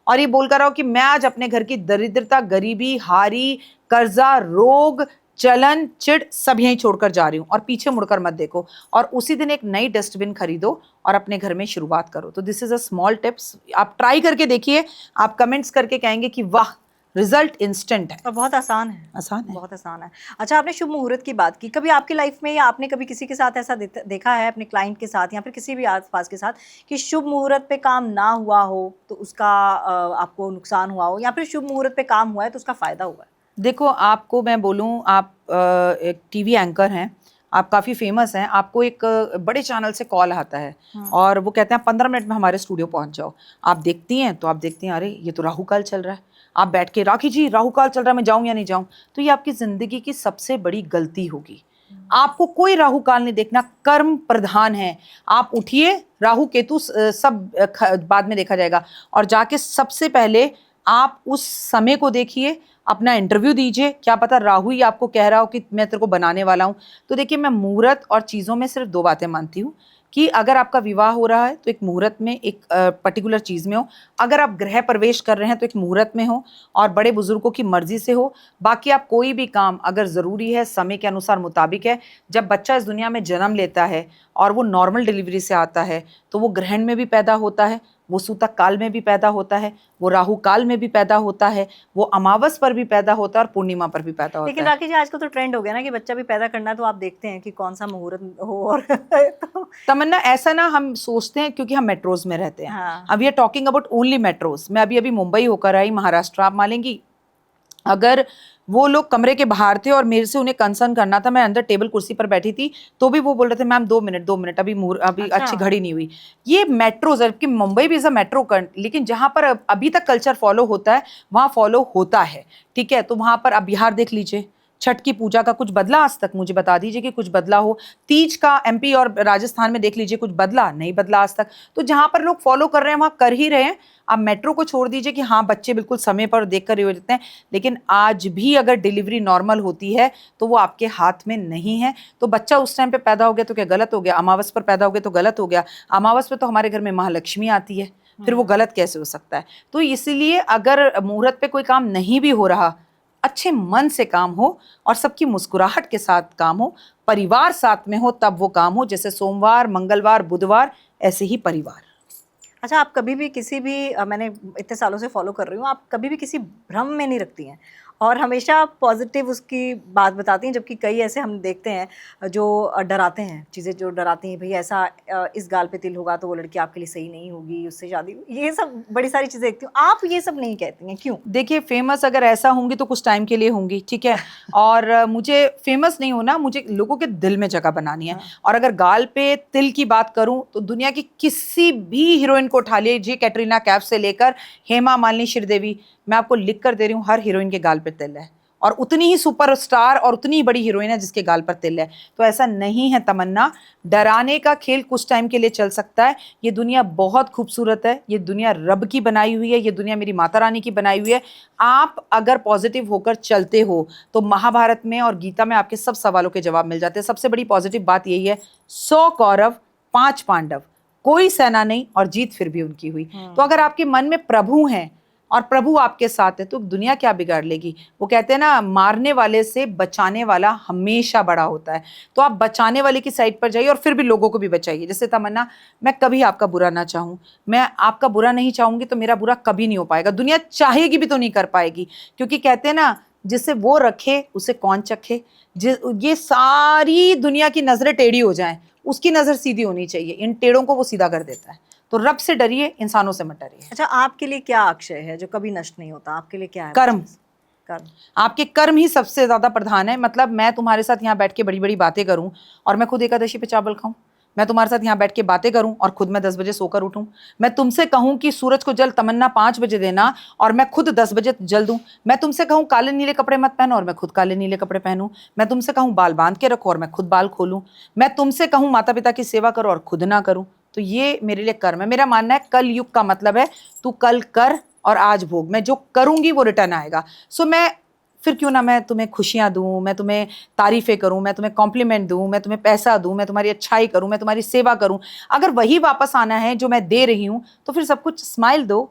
और ये बोलकर आओ कि मैं आज अपने घर की दरिद्रता, गरीबी, हारी, कर्जा, रोग, चलन, चिड़ सब यहीं छोड़कर जा रही हूँ, और पीछे मुड़कर मत देखो। और उसी दिन एक नई डस्टबिन खरीदो और अपने घर में शुरुआत करो। तो this is a small tips, आप ट्राई करके देखिए, आप कमेंट्स करके कहेंगे कि वाह रिजल्ट इंस्टेंट है। और बहुत आसान है। आसान है। बहुत आसान है। अच्छा, आपने शुभ मुहूर्त की बात की, कभी आपकी लाइफ में या आपने कभी किसी के साथ ऐसा देखा है अपने क्लाइंट के साथ या फिर किसी भी आसपास के साथ कि शुभ मुहूर्त पे काम ना हुआ हो तो उसका आपको नुकसान हुआ हो, या फिर शुभ मुहूर्त पे काम हुआ है तो उसका फायदा हुआ है? देखो, आपको मैं बोलूँ, आप एक टीवी एंकर हैं, आप काफ़ी फेमस हैं, आपको एक बड़े चैनल से कॉल आता है और वो कहते हैं 15 मिनट में हमारे स्टूडियो पहुंच जाओ। आप देखती हैं तो आप देखती हैं, अरे ये तो राहु काल चल रहा है। आप बैठ के, राखी जी राहु काल चल रहा है, मैं जाऊं या नहीं जाऊं? तो ये आपकी ज़िंदगी की सबसे बड़ी गलती होगी। आपको कोई राहु काल नहीं देखना, कर्म प्रधान है। आप उठिए, राहु केतु सब बाद में देखा जाएगा, और जाके सबसे पहले आप उस समय को देखिए, अपना इंटरव्यू दीजिए। क्या पता राहु ही आपको कह रहा हो कि मैं तेरे को बनाने वाला हूँ। तो देखिए, मैं मुहूर्त और चीज़ों में सिर्फ 2 बातें मानती हूँ कि अगर आपका विवाह हो रहा है तो एक मुहूर्त में, एक पर्टिकुलर चीज़ में हो। अगर आप गृह प्रवेश कर रहे हैं तो एक मुहूर्त में हो और बड़े बुजुर्गों की मर्जी से हो। बाकी आप कोई भी काम अगर ज़रूरी है, समय के अनुसार मुताबिक है। जब बच्चा इस दुनिया में जन्म लेता है और वो नॉर्मल डिलीवरी से आता है तो वो ग्रहण में भी पैदा होता है, वो सूतक काल में भी पैदा होता है, वो राहु काल में भी पैदा होता है, वो अमावस पर भी पैदा होता है और पूर्णिमा पर भी पैदा होता लेकिन है। राखी जी, आजकल तो ट्रेंड हो गया ना कि बच्चा भी पैदा करना है तो आप देखते हैं कि कौन सा मुहूर्त हो और तो तमन्ना, ऐसा ना हम सोचते हैं क्योंकि हम मेट्रोज में रहते हैं। हाँ। अब we are talking about only metros. मैं अभी अभी मुंबई होकर आई, महाराष्ट्र। आप मानेंगी, अगर वो लोग कमरे के बाहर थे और मेरे से उन्हें कंसर्न करना था, मैं अंदर टेबल कुर्सी पर बैठी थी, तो भी वो बोल रहे थे मैम 2 मिनट अभी अच्छा। अच्छी घड़ी नहीं हुई। ये मेट्रोज, जबकि मुंबई भी इज अ मेट्रो, लेकिन जहां पर अभी तक कल्चर फॉलो होता है वहां फॉलो होता है। ठीक है, तो वहां पर अब बिहार देख लीजिए, छठ की पूजा का कुछ बदला आज तक? मुझे बता दीजिए कि कुछ बदला हो। तीज का एमपी और राजस्थान में देख लीजिए, कुछ बदला? नहीं बदला आज तक। तो जहां पर लोग फॉलो कर रहे हैं वहां कर ही रहे हैं। आप मेट्रो को छोड़ दीजिए कि हाँ बच्चे बिल्कुल समय पर देखकर हो जाते हैं, लेकिन आज भी अगर डिलीवरी नॉर्मल होती है तो वो आपके हाथ में नहीं है। तो बच्चा उस टाइम पे पैदा हो गया तो क्या गलत हो गया? अमावस पर पैदा हो गया तो गलत हो गया? अमावस पे तो हमारे घर में महालक्ष्मी आती है, फिर वो गलत कैसे हो सकता है? तो इसीलिए अगर मुहूर्त पे कोई काम नहीं भी हो रहा, अच्छे मन से काम हो और सबकी मुस्कुराहट के साथ काम हो, परिवार साथ में हो, तब वो काम हो। जैसे सोमवार, मंगलवार, बुधवार, ऐसे ही परिवार। अच्छा, आप कभी भी किसी भी मैंने इतने सालों से फॉलो कर रही हूँ, आप कभी भी किसी भ्रम में नहीं रखती हैं और हमेशा पॉजिटिव उसकी बात बताती हैं, जबकि कई ऐसे हम देखते हैं जो डराते हैं, चीज़ें जो डराती हैं, भाई ऐसा इस गाल पे तिल होगा तो वो लड़की आपके लिए सही नहीं होगी, उससे शादी, ये सब बड़ी सारी चीज़ें देखती हूँ। आप ये सब नहीं कहती हैं, क्यों? देखिए, फेमस अगर ऐसा होंगी तो कुछ टाइम के लिए होंगी, ठीक है। और मुझे फेमस नहीं होना, मुझे लोगों के दिल में जगह बनानी है। और अगर गाल पे तिल की बात करूं तो दुनिया की किसी भी हीरोइन को उठा लीजिए, कैटरीना कैफ से लेकर हेमा मालिनी, श्रीदेवी, मैं आपको लिख कर दे रही हूँ, हर हीरोइन के गाल पे तिल है और उतनी ही सुपरस्टार और उतनी ही बड़ी हीरोइन है जिसके गाल पर तिल है। तो ऐसा नहीं है तमन्ना, डराने का खेल कुछ टाइम के लिए चल सकता है। ये दुनिया बहुत खूबसूरत है, ये दुनिया रब की बनाई हुई है, ये दुनिया मेरी माता रानी की बनाई हुई है। आप अगर पॉजिटिव होकर चलते हो तो महाभारत में और गीता में आपके सब सवालों के जवाब मिल जाते हैं। सबसे बड़ी पॉजिटिव बात यही है, 100 कौरव 5 पांडव, कोई सेना नहीं और जीत फिर भी उनकी हुई। तो अगर आपके मन में प्रभु हैं और प्रभु आपके साथ है तो दुनिया क्या बिगाड़ लेगी? वो कहते हैं ना, मारने वाले से बचाने वाला हमेशा बड़ा होता है। तो आप बचाने वाले की साइड पर जाइए और फिर भी लोगों को भी बचाइए। जैसे तमन्ना, मैं कभी आपका बुरा ना चाहूं, मैं आपका बुरा नहीं चाहूंगी तो मेरा बुरा कभी नहीं हो पाएगा। दुनिया चाहेगी भी तो नहीं कर पाएगी, क्योंकि कहते हैं ना, जिसे वो रखे उसे कौन चखे। ये सारी दुनिया की नजरें टेढ़ी हो जाएं, उसकी नजर सीधी होनी चाहिए। इन टेढ़ों को वो सीधा कर देता है। तो रब से डरिए, इंसानों से मत डरिए। अच्छा, आपके लिए क्या अक्षय है जो कभी नष्ट नहीं होता? आपके लिए क्या है? कर्म। कर्म। आपके कर्म ही सबसे ज्यादा प्रधान है। मतलब मैं तुम्हारे साथ यहाँ बैठ के बड़ी बड़ी बातें करूं और मैं खुद एकादशी पे चावल खाऊं, मैं तुम्हारे साथ यहाँ बैठ के बातें करूं और खुद मैं 10 बजे सोकर उठूं, मैं तुमसे कहूं कि सूरज को जल तमन्ना 5 बजे देना और मैं खुद 10 बजे जल दूं, मैं तुमसे कहूं काले नीले कपड़े मत पहनो और मैं खुद काले नीले कपड़े पहनूं, मैं तुमसे कहूं बाल बांध के रखो और मैं खुद बाल खोलूं, मैं तुमसे कहूं माता पिता की सेवा करो और खुद ना करूं। तो ये मेरे लिए कर्म है। मेरा मानना है कल युग का मतलब है तू कल कर और आज भोग। मैं जो करूंगी वो रिटर्न आएगा। सो मैं फिर क्यों ना मैं तुम्हें खुशियां दूं, मैं तुम्हें तारीफें करूं, मैं तुम्हें कॉम्प्लीमेंट दूं, मैं तुम्हें पैसा दूं, मैं तुम्हारी अच्छाई करूं, मैं तुम्हारी सेवा करूं। अगर वही वापस आना है जो मैं दे रही हूं तो फिर सब कुछ स्माइल दो,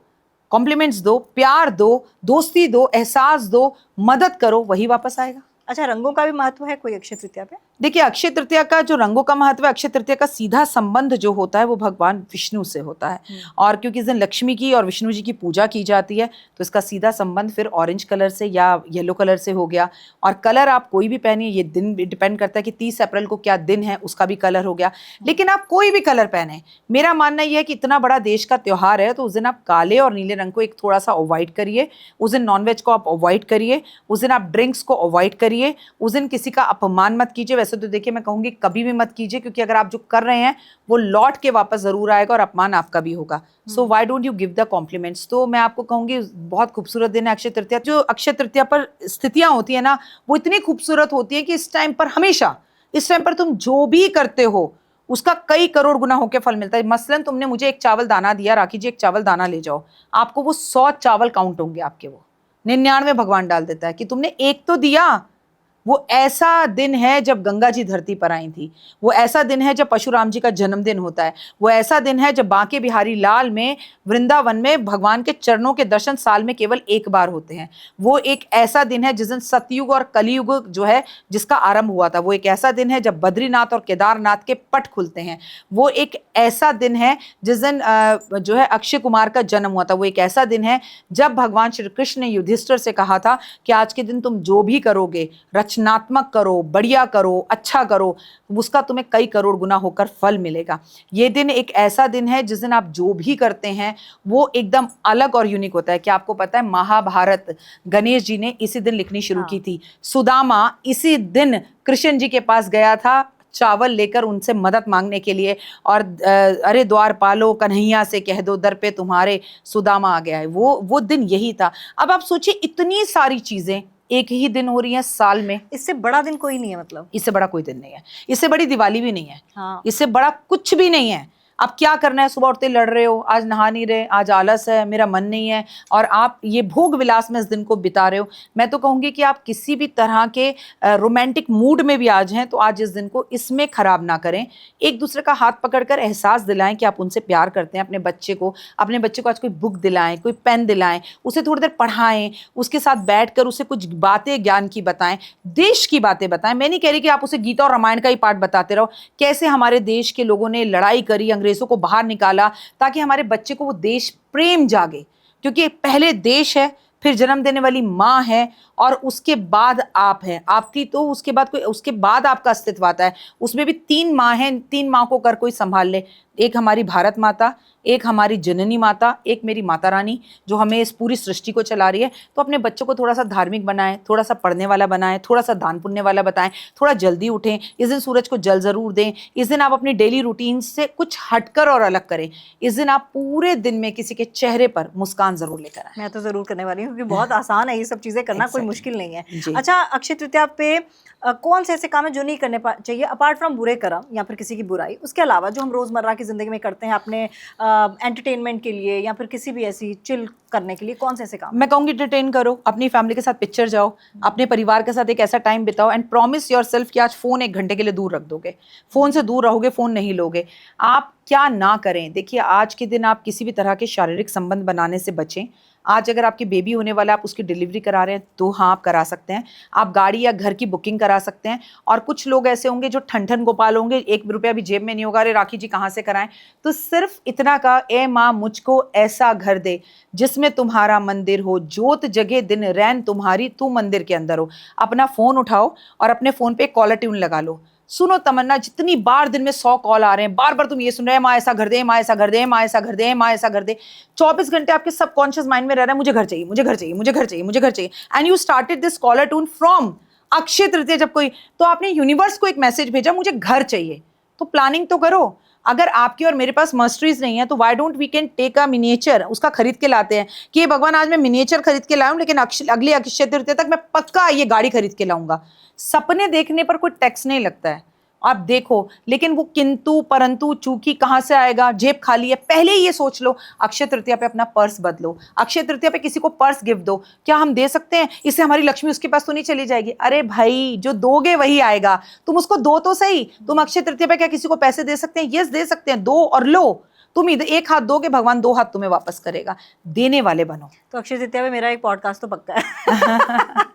कॉम्प्लीमेंट्स दो, प्यार दो, दोस्ती दो, एहसास दो, मदद करो, वही वापस आएगा। अच्छा, रंगों का भी महत्व है कोई अक्षय तृतीया पे? देखिए, अक्षय तृतीया का जो रंगों का महत्व है, अक्षय तृतीया का सीधा संबंध जो होता है वो भगवान विष्णु से होता है। और क्योंकि इस दिन लक्ष्मी की और विष्णु जी की पूजा की जाती है, तो इसका सीधा संबंध फिर ऑरेंज कलर से या येलो कलर से हो गया। और कलर आप कोई भी पहनिए, ये दिन डिपेंड करता है कि 30 अप्रैल को क्या दिन है, उसका भी कलर हो गया। लेकिन आप कोई भी कलर पहने, मेरा मानना यह है कि इतना बड़ा देश का त्योहार है, तो उस दिन आप काले और नीले रंग को एक थोड़ा सा अवॉइड करिए। उस दिन नॉनवेज को आप अवॉइड करिए, उस दिन आप ड्रिंक्स को अवॉइड करिए, उस दिन किसी का अपमान मत कीजिए। वैसे तो देखिए, मैं कहूँगी कभी भी मत कीजिए, क्योंकि अगर आप जो कर रहे हैं वो लौट के वापस जरूर आएगा और अपमान आपका भी होगा। So why don't you give the compliments. तो मैं आपको कहूँगी बहुत खूबसूरत दिन है अक्षय तृतीया। जो अक्षय तृतीया पर स्थितियां होती है ना, वो इतनी खूबसूरत होती है कि इस टाइम पर हमेशा, इस टाइम पर तुम जो भी करते हो उसका कई करोड़ गुना होकर फल मिलता है। मसलन तुमने मुझे एक चावल दाना दिया, राखी जी एक चावल दाना ले जाओ, आपको वो 100 चावल काउंट होंगे आपके, वो 99 भगवान डाल देता है कि तुमने एक तो दिया। वो ऐसा दिन है जब गंगा जी धरती पर आई थी, वो ऐसा दिन है जब परशुराम जी का जन्मदिन होता है, वो ऐसा दिन है जब बांके बिहारी लाल में वृंदावन में भगवान के चरणों के दर्शन साल में केवल एक बार होते हैं। वो एक ऐसा दिन है जिस दिन सतयुग और कलयुग जो है जिसका आरंभ हुआ था। वो एक ऐसा दिन है जब बद्रीनाथ और केदारनाथ के पट खुलते हैं। वो एक ऐसा दिन है जिस दिन जो है अक्षय कुमार का जन्म हुआ था। वो एक ऐसा दिन है जब भगवान श्री कृष्ण ने युधिष्ठिर से कहा था कि आज के दिन तुम जो भी करोगे, रचनात्मक करो, बढ़िया करो, अच्छा करो, उसका तुम्हें कई करोड़ गुना होकर फल मिलेगा। ये दिन एक ऐसा दिन है जिस दिन आप जो भी करते हैं वो एकदम अलग और यूनिक होता है। क्या आपको पता है, महाभारत गणेश जी ने इसी दिन लिखनी शुरू की थी। सुदामा इसी दिन कृष्ण जी के पास गया था चावल लेकर उनसे मदद मांगने के लिए, और अरे द्वारपालो कन्हैया से कह दो दर पे तुम्हारे सुदामा आ गया है। वो दिन यही था। अब आप सोचिए, इतनी सारी चीजें एक ही दिन हो रही है साल में। इससे बड़ा दिन कोई नहीं है, मतलब इससे बड़ा कोई दिन नहीं है, इससे बड़ी दिवाली भी नहीं है। हाँ। इससे बड़ा कुछ भी नहीं है। आप क्या करना है, सुबह उठते लड़ रहे हो, आज नहा नहीं रहे, आज आलस है, मेरा मन नहीं है, और आप ये भोग विलास में इस दिन को बिता रहे हो। मैं तो कहूँगी कि आप किसी भी तरह के रोमांटिक मूड में भी आज हैं तो आज इस दिन को इसमें खराब ना करें। एक दूसरे का हाथ पकड़कर एहसास दिलाएं कि आप उनसे प्यार करते हैं। अपने बच्चे को आज कोई बुक दिलाएं, कोई पेन दिलाएं, उसे थोड़ी देर पढ़ाएं, उसके साथ बैठकर उसे कुछ बातें ज्ञान की बताएं, देश की बातें बताएं। मैं नहीं कह रही कि आप उसे गीता और रामायण का ही पाठ बताते रहो, कैसे हमारे देश के लोगों ने लड़ाई करी, अंग्रेजों को बाहर निकाला, ताकि हमारे बच्चे को वो देश प्रेम जागे। क्योंकि पहले देश है, फिर जन्म देने वाली माँ है, और उसके बाद आप हैं। आपकी तो उसके बाद आपका अस्तित्व आता है। उसमें भी 3 माँ हैं, 3 माँ को कर कोई संभाल ले। एक हमारी भारत माता, एक हमारी जननी माता, एक मेरी माता रानी जो हमें इस पूरी सृष्टि को चला रही है। तो अपने बच्चों को थोड़ा सा धार्मिक बनाएं, थोड़ा सा पढ़ने वाला बनाएं, थोड़ा सा दान पुण्य वाला बताएं, थोड़ा जल्दी उठें, इस दिन सूरज को जल जरूर दें। इस दिन आप अपनी डेली रूटीन से कुछ हटकर और अलग करें। इस दिन आप पूरे दिन में किसी के चेहरे पर मुस्कान जरूर लेकर आएं। मैं तो जरूर करने वाली हूँ, क्योंकि बहुत आसान है ये सब चीजें करना, कोई मुश्किल नहीं है। जी। अच्छा, अक्षय तृतीया पे कौन से ऐसे काम है जो नहीं करने चाहिए, अपार्ट फ्रॉम बुरे कर्म या फिर किसी की बुराई, उसके अलावा जो हम रोजमर्रा की जिंदगी में करते हैं अपने एंटरटेनमेंट के लिए या फिर किसी भी ऐसी चिल करने के लिए, कौन से ऐसे काम? मैं कहूँगी एंटरटेन करो, अपनी फैमिली के साथ पिक्चर जाओ, अपने परिवार के साथ एक ऐसा टाइम बिताओ, एंड प्रॉमिस योरसेल्फ कि आज फोन 1 घंटे के लिए दूर रख दोगे, फोन से दूर रहोगे, फोन नहीं लोगे। आप क्या ना करें। देखिए, आज के दिन आप किसी भी तरह के शारीरिक संबंध बनाने से बचें। आज अगर आपकी बेबी होने वाला है, आप उसकी डिलीवरी करा रहे हैं तो हाँ, आप करा सकते हैं। आप गाड़ी या घर की बुकिंग करा सकते हैं। और कुछ लोग ऐसे होंगे जो ठन गोपाल होंगे, 1 रुपया भी जेब में नहीं होगा, अरे राखी जी कहाँ से कराएं। तो सिर्फ इतना का, ए माँ मुझको ऐसा घर दे जिसमें तुम्हारा मंदिर हो, जोत जगे दिन रैन तुम्हारी, तू मंदिर के अंदर हो। अपना फोन उठाओ और अपने फोन पे कॉलर ट्यून लगा लो, सुनो तमन्ना। जितनी बार दिन में 100 कॉल आ रहे हैं, बार बार तुम ये सुन रहे हैं, माँ ऐसा घर दे, माँ ऐसा घर दे, माँ ऐसा घर दे, माँ ऐसा घर दे। 24 घंटे आपके सबकॉन्शियस माइंड में रह रहा है, मुझे घर चाहिए, मुझे घर चाहिए, मुझे घर चाहिए, मुझे घर चाहिए। And you started this caller tune from Akshaya Tritiya. जब कोई, तो आपने यूनिवर्स को एक मैसेज भेजा, मुझे घर चाहिए। तो प्लानिंग तो करो। अगर आपकी और मेरे पास मर्सडीज नहीं है तो why don't we can take a miniature, उसका खरीद के लाते हैं कि ये भगवान आज मैं मिनिएचर खरीद के लाऊं, लेकिन अगले अक्षय तृतीया तक मैं पक्का ये गाड़ी खरीद के लाऊंगा। सपने देखने पर कोई टैक्स नहीं लगता है, आप देखो। लेकिन वो किंतु परंतु चूंकि कहां से आएगा, जेब खाली है, पहले ये सोच लो। अक्षय तृतीया पे अपना पर्स बदलो, अक्षय तृतीया पे किसी को पर्स गिफ्ट दो। क्या हम दे सकते हैं? इससे हमारी लक्ष्मी उसके पास तो नहीं चली जाएगी? अरे भाई, जो दोगे वही आएगा, तुम उसको दो तो सही। तुम अक्षय तृतीया पे क्या किसी को पैसे दे सकते हैं? यस, दे सकते हैं, दो और लो। तुम इधर 1 हाथ दोगे, भगवान 2 हाथ तुम्हें वापस करेगा। देने वाले बनो। तो अक्षय तृतीया पे मेरा एक पॉडकास्ट तो पक्का है।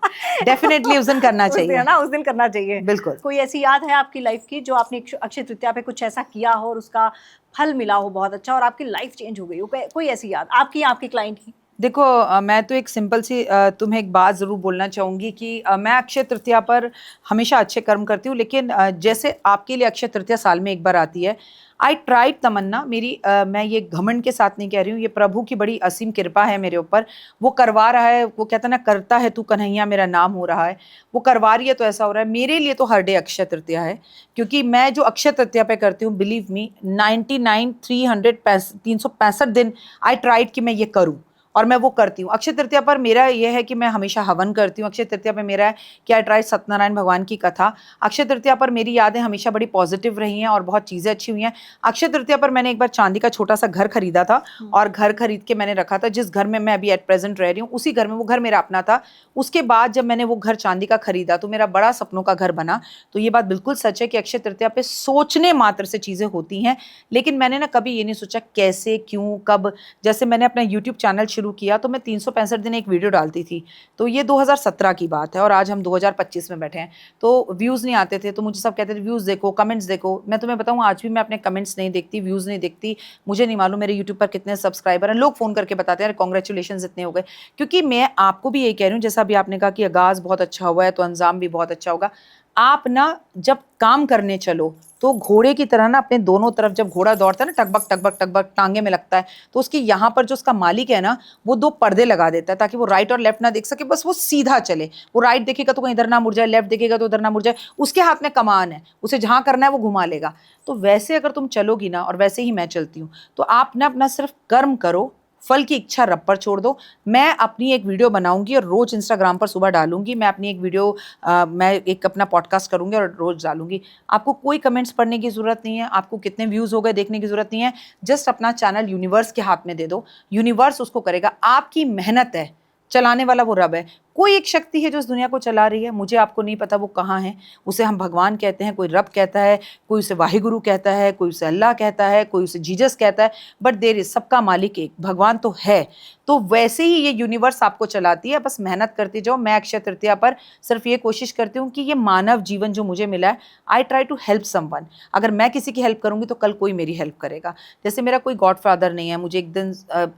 डेफिनेटली उस दिन करना उस दिन, चाहिए है ना, उस दिन करना चाहिए। बिल्कुल। कोई ऐसी याद है आपकी लाइफ की जो आपने अक्षय तृतीया पे कुछ ऐसा किया हो और उसका फल मिला हो बहुत अच्छा और आपकी लाइफ चेंज हो गई हो? कोई ऐसी याद आपकी या आपके क्लाइंट की? देखो मैं तो एक सिंपल सी तुम्हें एक बात ज़रूर बोलना चाहूँगी कि मैं अक्षय तृतीया पर हमेशा अच्छे कर्म करती हूँ, लेकिन जैसे आपके लिए अक्षय तृतीया साल में एक बार आती है, आई ट्राइड तमन्ना मेरी, मैं ये घमंड के साथ नहीं कह रही हूँ, ये प्रभु की बड़ी असीम कृपा है मेरे ऊपर। वो करवा रहा है, वो कहता ना, करता है तू कन्हैया मेरा नाम हो रहा है, वो करवा रही है तो ऐसा हो रहा है। मेरे लिए तो हर डे अक्षय तृतीया है, क्योंकि मैं जो अक्षय तृतीया पे करती हूँ, बिलीव मी, 99 365 दिन आई ट्राइड कि मैं ये करूँ, और मैं वो करती हूँ। अक्षय तृतीया पर मेरा ये है कि मैं हमेशा हवन करती हूँ। अक्षय तृतीया पे मेरा है कि आई ट्राई सत्यनारायण भगवान की कथा। अक्षय तृतीया पर मेरी यादें हमेशा बड़ी पॉजिटिव रही हैं और बहुत चीज़ें अच्छी हुई हैं। अक्षय तृतीया पर मैंने एक बार चांदी का छोटा सा घर खरीदा था, और घर खरीद के मैंने रखा था। जिस घर में मैं अभी एट प्रेजेंट रह रही हूँ, उसी घर में, वो घर मेरा अपना था। उसके बाद जब मैंने वो घर चांदी का खरीदा तो मेरा बड़ा सपनों का घर बना। तो ये बात बिल्कुल सच है कि अक्षय तृतीया पे सोचने मात्र से चीज़ें होती हैं, लेकिन मैंने ना कभी ये नहीं सोचा कैसे, क्यों, कब। जैसे मैंने अपना यूट्यूब चैनल शुरू किया तो मैं 365 दिन एक वीडियो डालती थी, तो ये 2017 की बात है और आज हम 2025 में बैठे हैं। तो व्यूज़ नहीं आते थे, तो मुझे सब कहते थे व्यूज़ देखो, कमेंट्स देखो। मैं तुम्हें बताऊँ, आज भी मैं अपने कमेंट्स नहीं देखती, व्यूज़ नहीं देखती। मुझे नहीं मालूम मेरे यूट्यूब पर कितने सब्सक्राइबर हैं। लोग फ़ोन करके बताते हैं कॉन्ग्रेचुलेशन इतने हो गए, क्योंकि मैं आपको भी यही कह रही हूँ, जैसा अभी आपने कहा कि आगाज़ बहुत अच्छा हुआ है तो अंजाम भी बहुत अच्छा होगा। आप ना जब काम करने चलो तो घोड़े की तरह ना अपने दोनों तरफ, जब घोड़ा दौड़ता है ना, टकबक टकबक टकबक टांगे में लगता है, तो उसके यहाँ पर जो उसका मालिक है ना, वो 2 पर्दे लगा देता है ताकि वो राइट और लेफ्ट ना देख सके, बस वो सीधा चले। वो राइट देखेगा तो कहीं इधर ना मुड़ जाए, लेफ्ट देखेगा तो उधर ना मुड़ जाए। उसके हाथ में कमान है, उसे जहाँ करना है वो घुमा लेगा। तो वैसे अगर तुम चलोगी ना, और वैसे ही मैं चलती हूँ, तो आप ना अपना सिर्फ कर्म करो, फल की इच्छा रब पर छोड़ दो। मैं अपनी एक वीडियो बनाऊंगी और रोज इंस्टाग्राम पर सुबह डालूंगी। मैं अपनी एक वीडियो मैं एक अपना पॉडकास्ट करूंगी और रोज डालूंगी। आपको कोई कमेंट्स पढ़ने की जरूरत नहीं है, आपको कितने व्यूज हो गए देखने की जरूरत नहीं है। जस्ट अपना चैनल यूनिवर्स के हाथ में दे दो, यूनिवर्स उसको करेगा। आपकी मेहनत है, चलाने वाला वो रब है। कोई एक शक्ति है जो इस दुनिया को चला रही है, मुझे आपको नहीं पता वो कहाँ है। उसे हम भगवान कहते हैं, कोई रब कहता है, कोई उसे वाहिगुरु कहता है, कोई उसे अल्लाह कहता है, कोई उसे जीसस कहता है, बट देयर इज, सबका मालिक एक, भगवान तो है। तो वैसे ही ये यूनिवर्स आपको चलाती है, बस मेहनत करती जाओ। मैं अक्षय तृतीया पर सिर्फ ये कोशिश करती हूँ कि ये मानव जीवन जो मुझे मिला है, I try to help someone. अगर मैं किसी की हेल्प करूँगी तो कल कोई मेरी हेल्प करेगा। जैसे मेरा कोई गॉडफादर नहीं है, मुझे एक दिन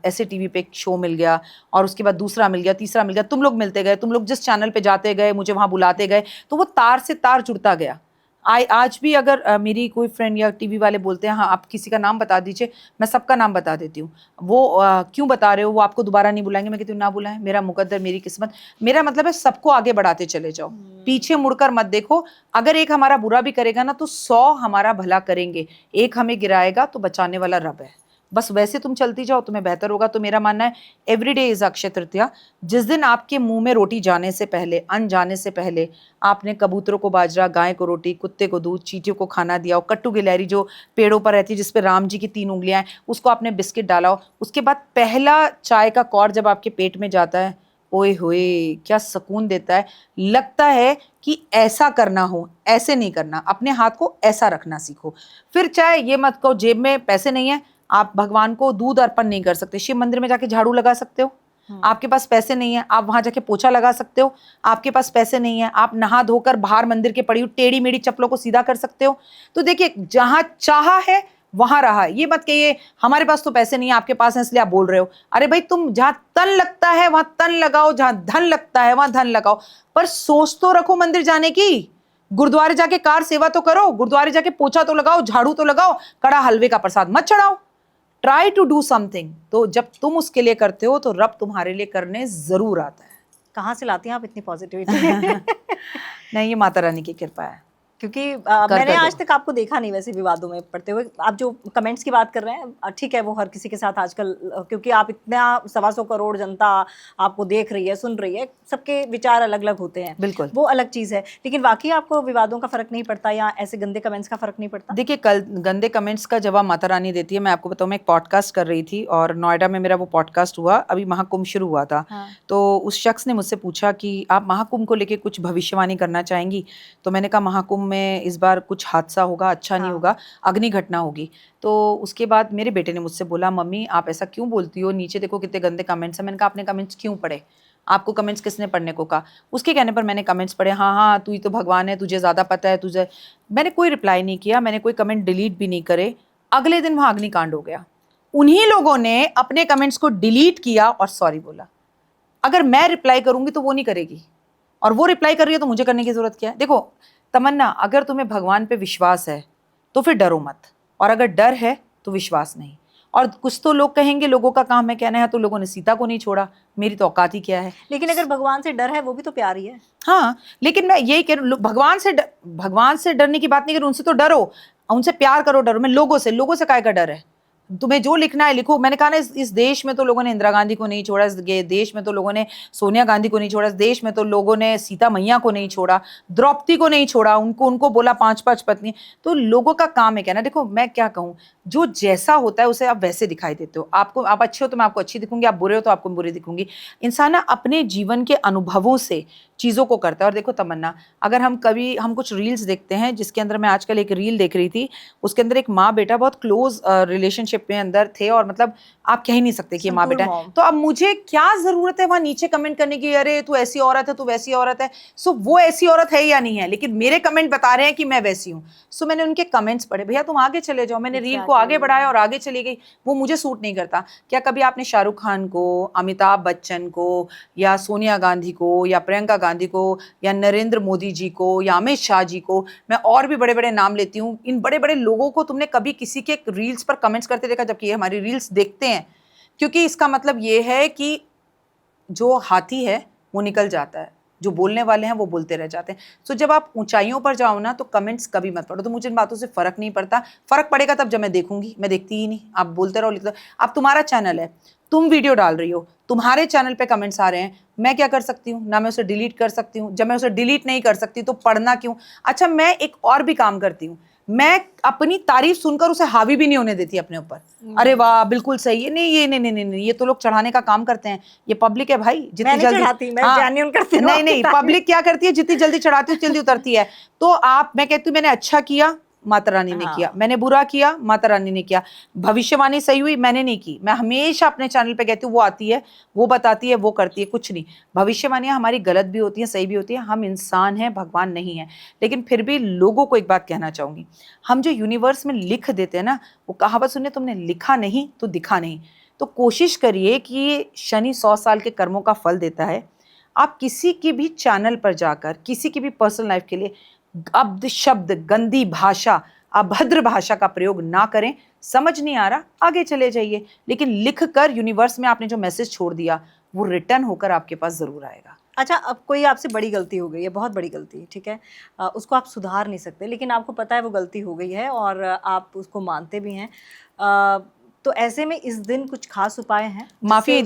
ऐसे टीवी पे एक शो मिल गया, और उसके बाद दूसरा मिल गया, तीसरा मिल गया, तुम लोग मिलते गए, तुम लोग जिस चैनल पे जाते गए, मुझे वहाँ बुलाते गए, तो वो तार से तार जुड़ता गया। आज भी अगर मेरी कोई फ्रेंड या टीवी वाले बोलते हैं हाँ आप किसी का नाम बता दीजिए, मैं सबका नाम बता देती हूँ। वो क्यों बता रहे हो, वो आपको दोबारा नहीं बुलाएंगे। मैं कहती हूँ ना बुलाएं, मेरा मुकद्दर, मेरी किस्मत। मेरा मतलब है सबको आगे बढ़ाते चले जाओ, पीछे मुड़कर मत देखो। अगर एक हमारा बुरा भी करेगा ना, तो 100 हमारा भला करेंगे। एक हमें गिराएगा तो बचाने वाला रब है। बस वैसे तुम चलती जाओ, तुम्हें बेहतर होगा। तो मेरा मानना है एवरीडे इज अक्षय तृतीया। जिस दिन आपके मुंह में रोटी जाने से पहले, अन्न जाने से पहले, आपने कबूतरों को बाजरा, गाय को रोटी, कुत्ते को दूध, चींटियों को खाना दिया हो, कट्टू गिलहरी जो पेड़ों पर रहती है जिस पे राम जी की 3 उंगलियां हैं, उसको आपने बिस्किट डाला हो, उसके बाद पहला चाय का कौर जब आपके पेट में जाता है, ओए होए क्या सुकून देता है। लगता है कि ऐसा करना हो, ऐसे नहीं करना, अपने हाथ को ऐसा रखना सीखो। फिर चाहे ये मत कहो जेब में पैसे नहीं है, आप भगवान को दूध अर्पण नहीं कर सकते, शिव मंदिर में जाके झाड़ू लगा सकते हो। आपके पास पैसे नहीं है, आप वहां जाके पोछा लगा सकते हो। आपके पास पैसे नहीं है, आप नहा धोकर बाहर मंदिर के पड़ी हुई टेढ़ी मेढ़ी चप्पलों को सीधा कर सकते हो। तो देखिए, जहां चाहा है वहां रहा है। ये मत कहिए हमारे पास तो पैसे नहीं है, आपके पास है इसलिए आप बोल रहे हो। अरे भाई, तुम जहां तन लगता है वहां तन लगाओ, जहां धन लगता है वहां धन लगाओ, पर सोच तो रखो मंदिर जाने की। गुरुद्वारे जाके कार सेवा तो करो, गुरुद्वारे जाके पोछा तो लगाओ, झाड़ू तो लगाओ, कड़ा हलवे का प्रसाद मत चढ़ाओ। Try to do something. तो जब तुम उसके लिए करते हो तो रब तुम्हारे लिए करने जरूर आता है। कहाँ से लाती हैं आप इतनी पॉजिटिविटी? नहीं, ये माता रानी की कृपा है। क्योंकि मैंने आज तक आपको देखा नहीं वैसे विवादों में पड़ते हुए। आप जो कमेंट्स की बात कर रहे हैं, ठीक है, वो हर किसी के साथ आजकल, क्योंकि आप इतना 125 करोड़ जनता आपको देख रही है, सुन रही है, सबके विचार अलग अलग होते हैं, बिल्कुल, वो अलग चीज़ है। लेकिन वाकई आपको विवादों का फर्क नहीं पड़ता, या ऐसे गंदे कमेंट्स का फर्क नहीं पड़ता? देखिए, कल गंदे कमेंट्स का जवाब माता रानी देती है। मैं आपको बताऊं, मैं एक पॉडकास्ट कर रही थी और नोएडा में मेरा वो पॉडकास्ट हुआ, अभी महाकुंभ शुरू हुआ था। हाँ। तो उस शख्स ने मुझसे पूछा कि आप महाकुंभ को लेके कुछ भविष्यवाणी करना चाहेंगी। तो मैंने कहा महाकुंभ में इस बार कुछ हादसा होगा, अच्छा नहीं होगा, अग्नि घटना होगी। तो उसके बाद मेरे बेटे ने मुझसे बोला, मम्मी आप ऐसा क्यों बोलती हो, नीचे देखो कितने गंदे कमेंट्स हैं। मैंने कहा आपने कमेंट्स क्यों पढ़े? आपको कमेंट्स किसने पढ़ने को कहा? उसके कहने पर मैंने कमेंट्स पढ़े, हाँ हाँ तू ही तो भगवान है, तुझे ज़्यादा पता है, तुझे। मैंने कोई रिप्लाई नहीं किया, मैंने कोई कमेंट डिलीट भी नहीं करे। अगले दिन वहाँ अग्निकांड हो गया। उन्हीं लोगों ने अपने कमेंट्स को डिलीट किया और सॉरी बोला। अगर मैं रिप्लाई करूंगी तो वो नहीं करेगी, और वो रिप्लाई कर रही है तो मुझे करने की जरूरत क्या है? देखो तमन्ना, अगर तुम्हें भगवान पे विश्वास है तो फिर डरो मत, और अगर डर है तो विश्वास नहीं। और कुछ तो लोग कहेंगे लोगों का काम है कहना है, तो लोगों ने सीता को नहीं छोड़ा, मेरी तो औकात ही क्या है। लेकिन अगर भगवान से डर है वो भी तो प्यार ही है। हाँ, लेकिन मैं यही कह रही हूँ, भगवान से डरने की बात नहीं कर रही, उनसे तो डरो, उनसे प्यार करो, डरो। मैं लोगों से काय का डर है? तुम्हें जो लिखना है लिखो। मैंने कहा ना, इस देश में तो लोगों ने इंदिरा गांधी को नहीं छोड़ा, इस देश में तो लोगों ने सोनिया गांधी को नहीं छोड़ा, इस देश में तो लोगों ने सीता मैया को नहीं छोड़ा, द्रौपदी को नहीं छोड़ा, उनको बोला 5-5 पत्नी। तो लोगों का काम है कहना। देखो मैं क्या कहूँ, जो जैसा होता है उसे आप वैसे दिखाई देते हो। आप अच्छे हो तो मैं आपको अच्छी दिखूंगी, आप बुरे हो तो आपको बुरी दिखूंगी। इंसान ना अपने जीवन के अनुभवों से चीज़ों को करता है। और देखो तमन्ना, अगर हम कुछ रील्स देखते हैं, जिसके अंदर मैं आजकल एक रील देख रही थी, उसके अंदर एक माँ बेटा बहुत क्लोज रिलेशनशिप में अंदर थे, और मतलब आप कह ही नहीं सकते कि ये माँ बेटा है। तो अब मुझे क्या जरूरत है वहां नीचे कमेंट करने की, अरे तू ऐसी औरत है, तू वैसी औरत है। सो वो ऐसी औरत है या नहीं है, लेकिन मेरे कमेंट बता रहे हैं कि मैं वैसी हूँ। सो मैंने उनके कमेंट्स पढ़े, भैया तुम आगे चले जाओ। मैंने रील को आगे बढ़ाया और आगे चली गई। वो मुझे सूट नहीं करता। क्या कभी आपने शाहरुख खान को, अमिताभ बच्चन को, या सोनिया गांधी को, या प्रियंका गांधी को, या नरेंद्र मोदी जी को, या अमित शाह जी को, मैं और भी बड़े बड़े नाम लेती हूँ, इन बड़े बड़े लोगों को तुमने कभी किसी के रील्स पर कमेंट्स करते देखा? जबकि ये हमारी रील्स देखते हैं। क्योंकि इसका मतलब ये है कि जो हाथी है वो निकल जाता है, जो बोलने वाले हैं वो बोलते रह जाते हैं। सो जब आप ऊंचाइयों पर जाओ ना, तो कमेंट्स कभी मत पढ़ो। तो मुझे इन बातों से फर्क नहीं पड़ता। फर्क पड़ेगा तब जब मैं देखूंगी, मैं देखती ही नहीं। आप बोलते रहो, लिखते रहो। अब तुम्हारा चैनल है, तुम वीडियो डाल रही हो, तुम्हारे चैनल पे कमेंट्स आ रहे हैं, मैं क्या कर सकती हूँ? ना मैं उसे डिलीट कर सकती हूँ। जब मैं उसे डिलीट नहीं कर सकती तो पढ़ना क्यों? अच्छा, मैं एक और भी काम करती हूँ, मैं अपनी तारीफ सुनकर उसे हावी भी नहीं होने देती अपने ऊपर। अरे वाह बिल्कुल सही है, नहीं ये नहीं, ये तो लोग चढ़ाने का काम करते हैं। ये पब्लिक है भाई, जितनी जल्दी मैं करती हूँ। नहीं, पब्लिक क्या करती है, जितनी जल्दी चढ़ाती है जल्दी उतरती है। तो मैं कहती हूँ मैंने अच्छा किया, माता रानी ने किया, मैंने बुरा किया, माता रानी ने किया। भविष्यवाणी सही हुई, मैंने नहीं की। मैं हमेशा अपने चैनल पे कहती हूँ, वो आती है, वो बताती है, वो करती है, कुछ नहीं। भविष्यवाणियां हमारी गलत भी होती हैं, सही भी होती है। हम इंसान हैं, भगवान नहीं है। लेकिन फिर भी लोगों को एक बात कहना चाहूंगी, हम जो यूनिवर्स में लिख देते हैं ना, वो कहावत सुनिए, तुमने लिखा नहीं तो दिखा नहीं। तो कोशिश करिए कि शनि 100 साल के कर्मों का फल देता है। आप किसी की भी चैनल पर जाकर किसी की भी पर्सनल लाइफ के लिए अब्द शब्द, गंदी भाषा, अभद्र भाषा का प्रयोग ना करें। समझ नहीं आ रहा, आगे चले जाइए। लेकिन लिख कर यूनिवर्स में आपने जो मैसेज छोड़ दिया, वो रिटर्न होकर आपके पास जरूर आएगा। अच्छा, अब कोई आपसे बड़ी गलती हो गई है, बहुत बड़ी गलती, ठीक है, उसको आप सुधार नहीं सकते, लेकिन आपको पता है वो गलती हो गई है और आप उसको मानते भी हैं। तो ऐसे में इस दिन कुछ खास उपाय हैं? माफी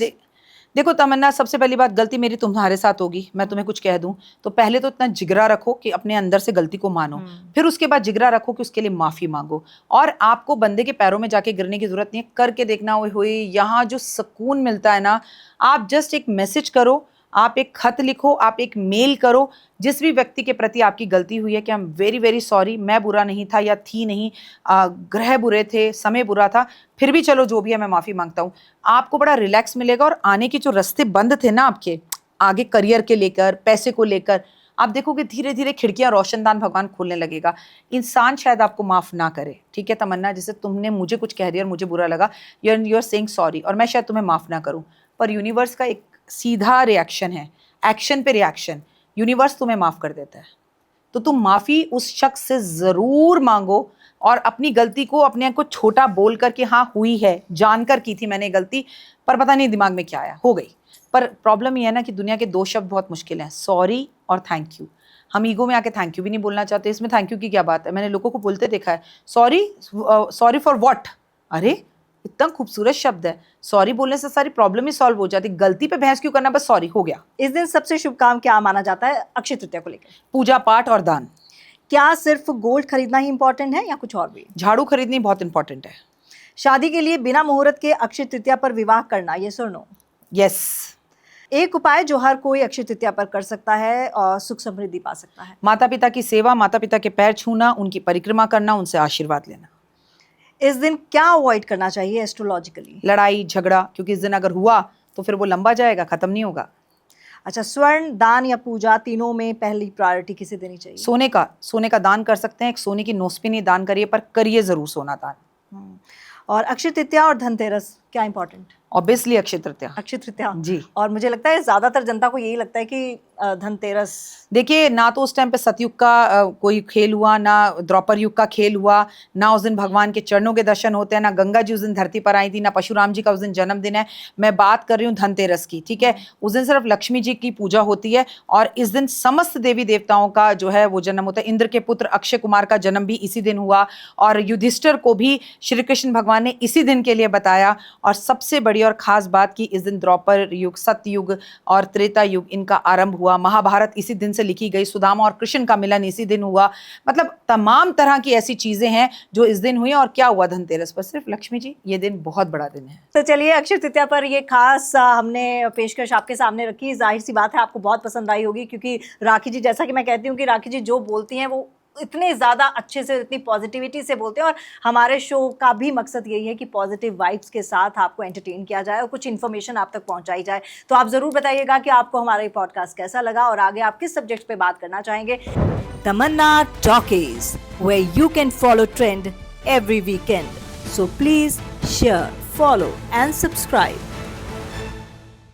देखो तमन्ना, सबसे पहली बात, गलती मेरी तुम्हारे साथ होगी, मैं तुम्हें कुछ कह दूं तो पहले तो इतना जिगरा रखो कि अपने अंदर से गलती को मानो। फिर उसके बाद जिगरा रखो कि उसके लिए माफी मांगो। और आपको बंदे के पैरों में जाके गिरने की जरूरत नहीं है, करके देखना। हुई यहाँ जो सुकून मिलता है ना, आप जस्ट एक मैसेज करो, आप एक खत लिखो, आप एक मेल करो, जिस भी व्यक्ति के प्रति आपकी गलती हुई है कि I am very very sorry, मैं बुरा नहीं था या थी नहीं, ग्रह बुरे थे, समय बुरा था, फिर भी चलो जो भी है मैं माफ़ी मांगता हूँ। आपको बड़ा रिलैक्स मिलेगा। और आने के जो रास्ते बंद थे ना आपके आगे, करियर के लेकर, पैसे को लेकर, आप देखोगे धीरे धीरे खिड़कियां रोशनदान भगवान खोलने लगेगा। इंसान शायद आपको माफ़ ना करे, ठीक है तमन्ना, जैसे तुमने मुझे कुछ कह दिया और मुझे बुरा लगा, यू आर सेइंग सॉरी, और मैं शायद तुम्हें माफ़ ना करूँ, पर यूनिवर्स का एक सीधा रिएक्शन है, एक्शन पे रिएक्शन। यूनिवर्स तुम्हें माफ़ कर देता है, तो तुम माफ़ी उस शख्स से ज़रूर मांगो। और अपनी गलती को अपने को छोटा बोल कर कि हाँ हुई है, जानकर की थी मैंने गलती, पर पता नहीं दिमाग में क्या आया, हो गई। पर प्रॉब्लम ये है ना कि दुनिया के 2 शब्द बहुत मुश्किल हैं, सॉरी और थैंक यू। हम ईगो में आके थैंक यू भी नहीं बोलना चाहते। इसमें थैंक यू की क्या बात है? मैंने लोगों को बोलते देखा है, सॉरी फॉर व्हाट? अरे इतना खूबसूरत शब्द है, सॉरी बोलने से सारी प्रॉब्लम ही सॉल्व हो जाती। गलती पे बहस क्यों करना, बस सॉरी हो गया। इस दिन सबसे शुभ काम क्या माना जाता है अक्षय तृतीया को लेकर? पूजा पाठ और दान। क्या सिर्फ गोल्ड खरीदना ही इंपॉर्टेंट है या कुछ और भी? झाड़ू खरीदनी बहुत इंपॉर्टेंट है। शादी के लिए बिना मुहूर्त के अक्षय तृतीया पर विवाह करना, यस और नो? यस। एक उपाय जो हर कोई अक्षय तृतीया पर कर सकता है और सुख समृद्धि पा सकता है। माता पिता की सेवा, माता पिता के पैर छूना, उनकी परिक्रमा करना, उनसे आशीर्वाद लेना। इस दिन क्या अवॉइड करना चाहिए एस्ट्रोलॉजिकली? लड़ाई झगड़ा, क्योंकि इस दिन अगर हुआ तो फिर वो लंबा जाएगा, खत्म नहीं होगा। अच्छा, स्वर्ण दान या पूजा तीनों में पहली प्रायोरिटी किसे देनी चाहिए? सोने का दान कर सकते हैं, एक सोने की नोस्पिनी दान करिए, पर करिए जरूर सोना दान। और अक्षय तृतीया और धनतेरस क्या इंपॉर्टेंट? ऑब्वियसली अक्षय तृतीया। अक्षय तृतीया जी। और मुझे लगता है ज्यादातर जनता को यही लगता है कि धनतेरस। देखिए, ना तो उस टाइम पे सतयुग का कोई खेल हुआ, ना द्वापर युग का खेल हुआ, ना उस दिन भगवान के चरणों के दर्शन होते हैं, ना गंगा जी उस दिन धरती पर आई थी, ना परशुराम जी का उस दिन जन्मदिन है। मैं बात कर रही हूँ धनतेरस की, ठीक है। उस दिन सिर्फ लक्ष्मी जी की पूजा होती है और इस दिन समस्त देवी देवताओं का जो है वो जन्म होता है। इंद्र के पुत्र अक्षय कुमार का जन्म भी इसी दिन हुआ और युधिष्ठिर को भी श्री कृष्ण भगवान ने इसी दिन के लिए बताया। और सबसे बड़ी और खास बात कि इस दिन द्वापर युग, सतयुग और त्रेता युग इनका आरंभ हुआ। महाभारत इसी दिन से लिखी गई, सुदामा और कृष्ण का मिलन इसी दिन हुआ। मतलब तमाम तरह की ऐसी चीजें हैं जो इस दिन हुई। और क्या हुआ धनतेरस पर? सिर्फ लक्ष्मी जी, ये दिन बहुत बड़ा दिन है। तो चलिए, अक्षय तृतीया पर ये खास हमने पेशकश आपके सामने रखी। जाहिर सी बात है आपको बहुत पसंद आई होगी, क्योंकि राखी जी, जैसा कि मैं कहती हूँ कि राखी जी जो बोलती हैं वो इतने ज़्यादा अच्छे से, इतनी पॉजिटिविटी से बोलते हैं। और हमारे शो का भी मकसद यही है कि पॉजिटिव वाइब्स के साथ आपको एंटरटेन किया जाए और कुछ इन्फॉर्मेशन आप तक पहुंचाई जाए। तो आप ज़रूर बताइएगा कि आपको हमारा ये पॉडकास्ट कैसा लगा और आगे आप किस सब्जेक्ट पे बात करना चाहेंगे। तमन्ना talkies, where you can follow trend every weekend. So please share, follow and subscribe.